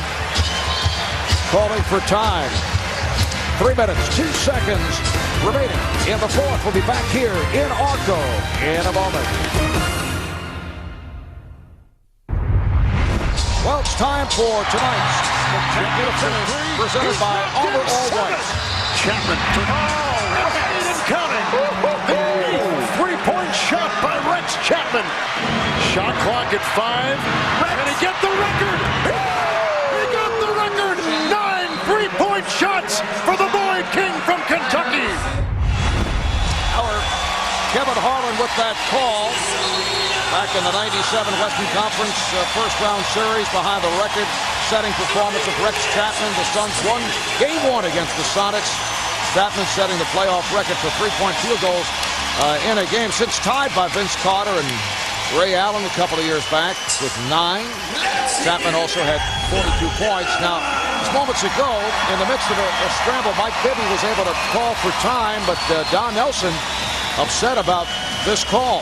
calling for time. 3 minutes, 2 seconds remaining in the fourth. We'll be back here in Arco in a moment. Well, it's time for tonight's spectacular finish presented by Armor All White. Chapman. Oh, counting. Three-point shot by Rex Chapman. Shot clock at 5. And he get the record. He got the record. 9 3-point shots for the boy king from Kentucky. Our Kevin Harlan with that call. Back in the 97 Western Conference first-round series behind the record-setting performance of Rex Chapman. The Suns won Game 1 against the Sonics. Chapman setting the playoff record for three-point field goals in a game, since tied by Vince Carter and Ray Allen a couple of years back with 9. Chapman also had 42 points. Now, just moments ago, in the midst of a scramble, Mike Bibby was able to call for time, but Don Nelson upset about this call.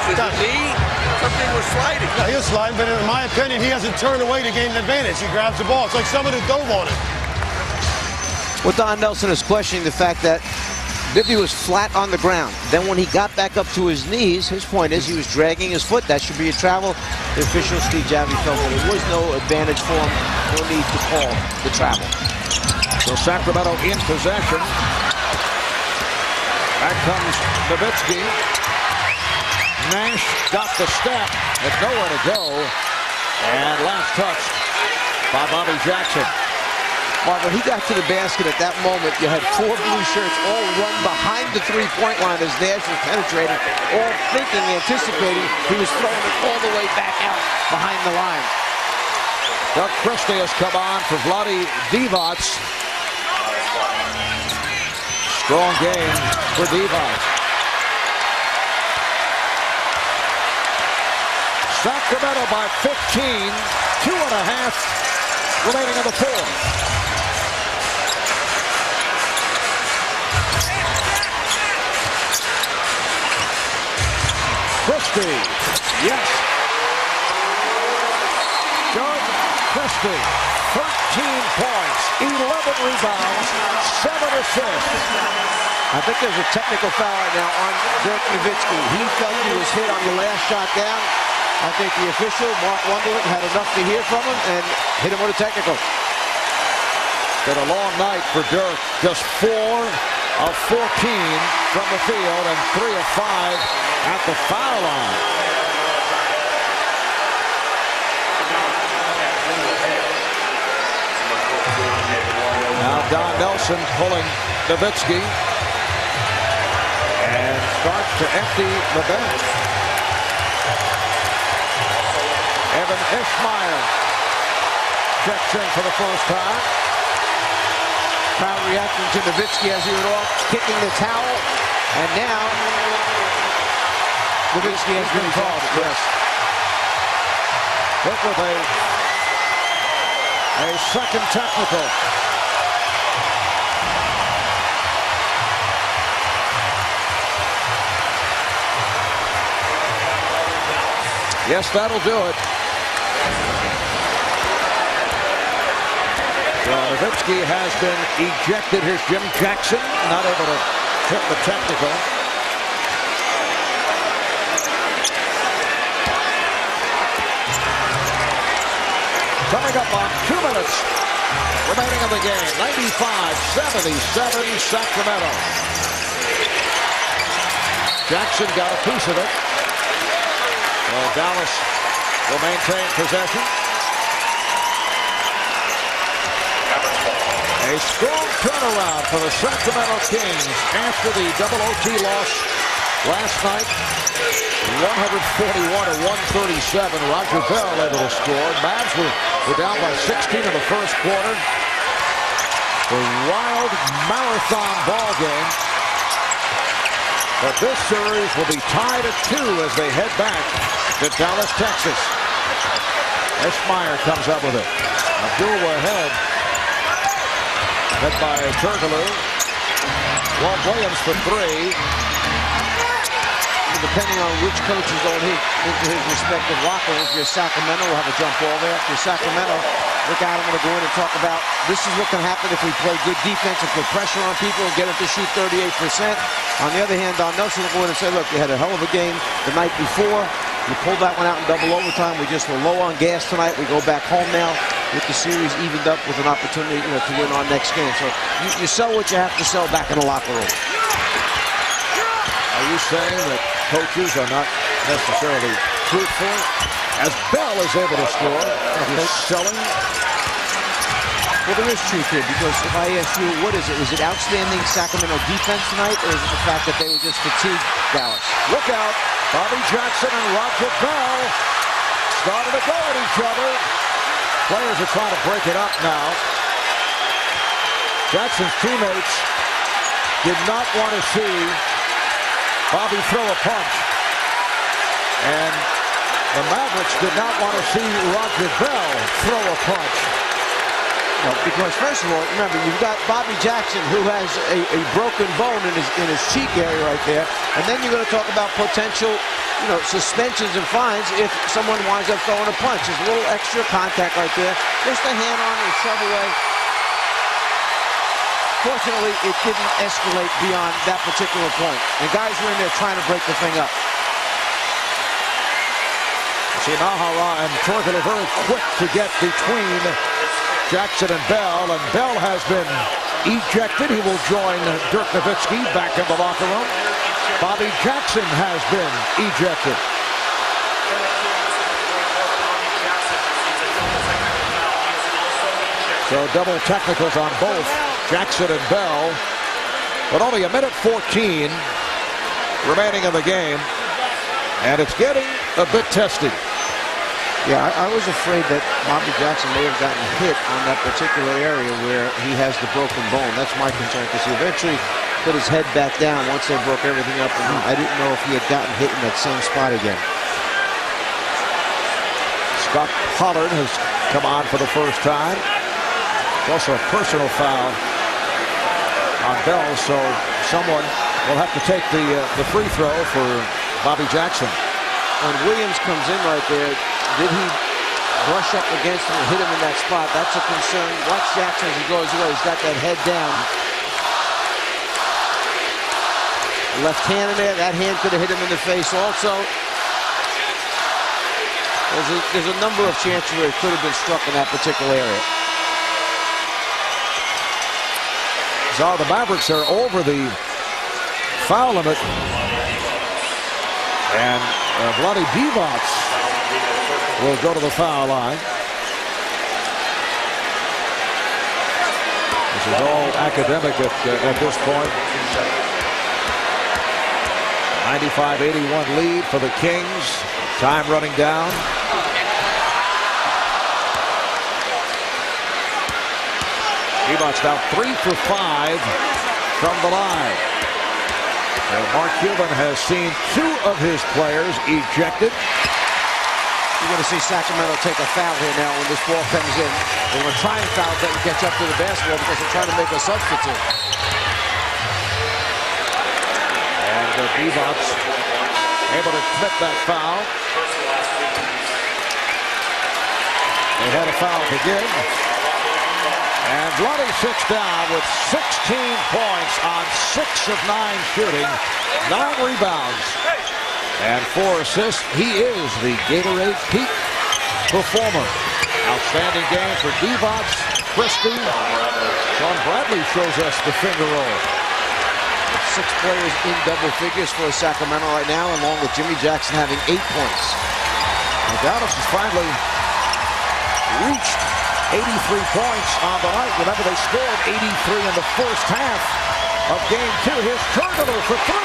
His knee, something was sliding. No, he was sliding, but in my opinion, he hasn't turned away to gain an advantage. He grabs the ball. It's like someone who dove on it. Well, Don Nelson is questioning the fact that Bibby was flat on the ground. Then when he got back up to his knees, his point is he was dragging his foot. That should be a travel. The official, Steve Javie, felt that there was no advantage for him. No need to call the travel. So Sacramento in possession. Back comes Nowitzki. Nash got the step, but nowhere to go. And last touch by Bobby Jackson. Mark, when he got to the basket at that moment, you had 4 blue shirts all run behind the three-point line as Nash was penetrating, all thinking, anticipating he was throwing it all the way back out behind the line. Doug Christie has come on for Vlade Divac. Strong game for Divac. Sacramento by 15, 2.5 remaining in the fourth. Christie, yes. Doug Christie, 13 points, 11 rebounds, 7 assists. I think there's a technical foul right now on Dirk Nowitzki. He felt he was hit on the last shot down. I think the official, Mark Wunderlich, had enough to hear from him and hit him with a technical. Been a long night for Dirk. Just 4 of 14 from the field and 3 of 5 at the foul line. Now Don Nelson pulling Nowitzki and starts to empty the bench. Evan Ishmael checks in for the first time. Crowd reacting to Nowitzki as he went off, kicking the towel, and now Nowitzki has been called. Yes. Hit with a second technical. Yes, that'll do it. Nowitzki has been ejected. Here's Jim Jackson, not able to hit the technical. Coming up on 2 minutes remaining in the game. 95-77 Sacramento. Jackson got a piece of it. Well, Dallas will maintain possession. A strong turnaround for the Sacramento Kings after the double OT loss last night. 141-137. Roger Bell able to score. Mavs were down by 16 in the first quarter. A wild marathon ball game. But this series will be tied at 2 as they head back to Dallas, Texas. Ishmael comes up with it. Abdul ahead. Hit by Turkoglu. Walt Williams for three. Depending on which coach is going into his respective locker room. If you're Sacramento, we'll have a jump ball there. If you're Sacramento, Rick Adam will go in and talk about this is what can happen if we play good defense and put pressure on people and get them to shoot 38%. On the other hand, Don Nelson will go in and say, look, we had a hell of a game the night before. We pulled that one out in double overtime. We just were low on gas tonight. We go back home now with the series evened up with an opportunity to win our next game. So you sell what you have to sell back in the locker room. Are you saying that coaches are not necessarily truthful? As Bell is able to score, he's selling. Well, there is truth here, because if I ask you, what is it? Was it outstanding Sacramento defense tonight, or is it the fact that they were just fatigued, Dallas? Look out. Bobby Jackson and Roger Bell started to go at each other. Players are trying to break it up now. Jackson's teammates did not want to see Bobby throw a punch. And the Mavericks did not want to see Roger Bell throw a punch. No, because first of all, remember, you've got Bobby Jackson, who has a broken bone in his cheek area right there. And then you're going to talk about potential, suspensions and fines if someone winds up throwing a punch. There's a little extra contact right there. Just a hand on and shove away. Fortunately, it didn't escalate beyond that particular point. And guys were in there trying to break the thing up. See, Nahara and Torkel are very quick to get between Jackson and Bell has been ejected. He will join Dirk Nowitzki back in the locker room. Bobby Jackson has been ejected. So double technicals on both Jackson and Bell. But only a minute 14 remaining in the game. And it's getting a bit testy. Yeah, I was afraid that Bobby Jackson may have gotten hit on that particular area where he has the broken bone. That's my concern, because he eventually put his head back down once they broke everything up. And I didn't know if he had gotten hit in that same spot again. Scott Pollard has come on for the first time. It's also a personal foul on Bell, so someone will have to take the free throw for Bobby Jackson. When Williams comes in right there, did he brush up against him and hit him in that spot? That's a concern. Watch Jackson as he goes away. He's got that head down. Left hand in there. That hand could have hit him in the face also. There's a number of chances where it could have been struck in that particular area. So the Mavericks are over the foul limit. And Vlade Divac will go to the foul line. This is all academic at this point. 95-81 lead for the Kings. Time running down. Divac now 3 for 5 from the line. And Mark Cuban has seen 2 of his players ejected. You're going to see Sacramento take a foul here now when this ball comes in. They're going to try and foul that and catch up to the basketball because they're trying to make a substitute. And Divac able to commit that foul. They had a foul to give. And Vlade sits down with 16 points on 6 of 9 shooting, 9 rebounds, and 4 assists. He is the Gatorade Peak performer. Outstanding game for Divac, Christie. Sean Bradley shows us the finger roll. 6 players in double figures for Sacramento right now, along with Jimmy Jackson having 8 points. And Dallas has finally reached 83 points on the night. Remember, they scored 83 in the first half of Game 2. Here's Turgler for 3.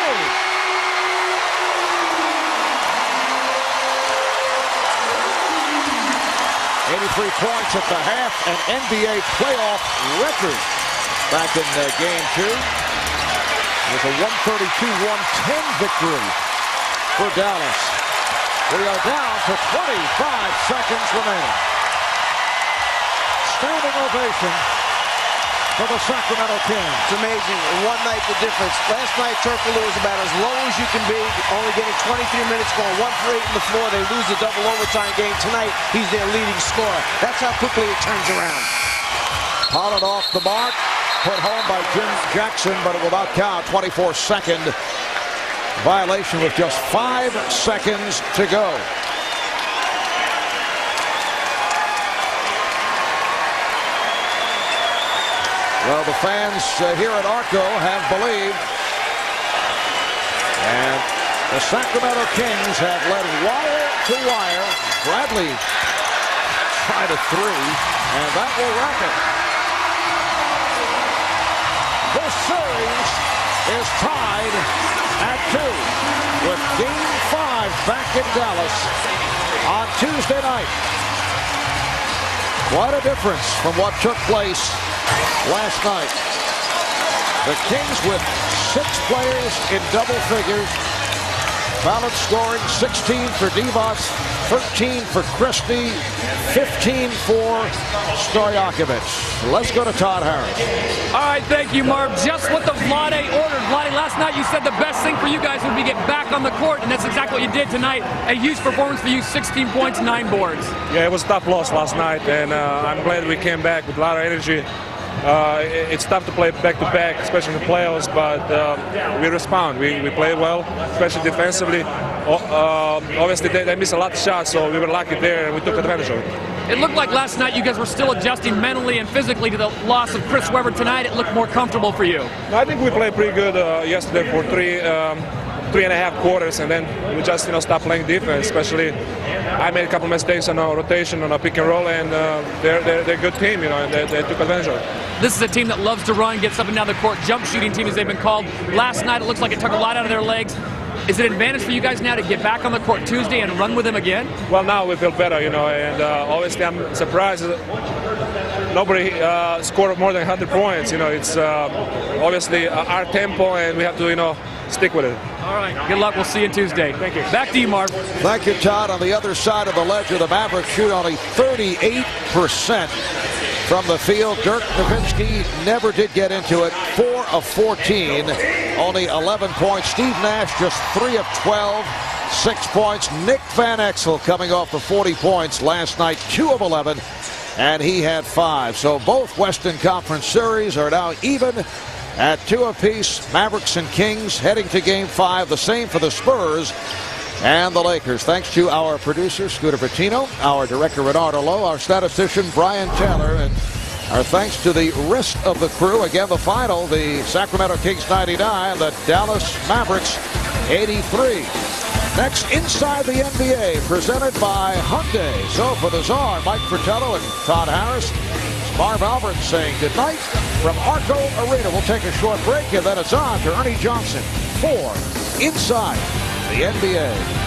83 points at the half, an NBA playoff record back in Game 2. It was a 132-110 victory for Dallas. We are down to 25 seconds remaining. Standing ovation for the Sacramento Kings. It's amazing. In one night, the difference. Last night, Turkoglu was about as low as you can be, only getting 23 minutes, going 1 for 8 on the floor. They lose the double overtime game. Tonight, he's their leading scorer. That's how quickly it turns around. Holland off the mark. Put home by Jim Jackson, but it will not count. 24-second violation with just 5 seconds to go. Well, the fans here at Arco have believed. And the Sacramento Kings have led wire to wire. Bradley tried a 3, and that will wrap it. The series is tied at 2 with Game 5 back in Dallas on Tuesday night. What a difference from what took place last night. The Kings with 6 players in double figures. Balance scoring 16 for Divac, 13 for Christie, 15 for Stojakovic. Let's go to Todd Harris. All right, thank you, Marv. Just what the Vlade ordered. Vlade, last night you said the best thing for you guys would be get back on the court, and that's exactly what you did tonight. A huge performance for you, 16 points, 9 boards. Yeah, it was a tough loss last night, and I'm glad we came back with a lot of energy. It's tough to play back-to-back, especially in the playoffs, but we respond. We played well, especially defensively. Obviously, they missed a lot of shots, so we were lucky there, and we took advantage of it. It looked like last night you guys were still adjusting mentally and physically to the loss of Chris Webber. Tonight, it looked more comfortable for you. I think we played pretty good yesterday for 3.5 quarters, and then we just stopped playing defense. Especially, I made a couple mistakes on our rotation, on our pick and roll, and they're a good team, and they took advantage of it. This is a team that loves to run, gets up and down the court, jump shooting team as they've been called. Last night, it looks like it took a lot out of their legs. Is it an advantage for you guys now to get back on the court Tuesday and run with them again? Well, now we feel better, and obviously I'm surprised nobody scored more than 100 points. It's obviously our tempo, and we have to, stick with it. All right. Good luck. We'll see you Tuesday. Thank you. Back to you, Marv. Thank you, Todd. On the other side of the ledger, the Mavericks shoot only 38% from the field. Dirk Nowitzki never did get into it. 4 of 14, only 11 points. Steve Nash just 3 of 12, 6 points. Nick Van Exel coming off the 40 points last night, 2 of 11, and he had 5. So both Western Conference series are now even at 2 apiece. Mavericks and Kings heading to Game 5. The same for the Spurs and the Lakers. Thanks to our producer, Scooter Patino, our director, Renardo Lowe, our statistician, Brian Taylor, and our thanks to the rest of the crew. Again, the final, the Sacramento Kings 99, the Dallas Mavericks 83. Next, Inside the NBA, presented by Hyundai. So for the Czar, Mike Fratello and Todd Harris, Marv Albert saying goodnight from Arco Arena. We'll take a short break, and then it's on to Ernie Johnson for Inside the NBA.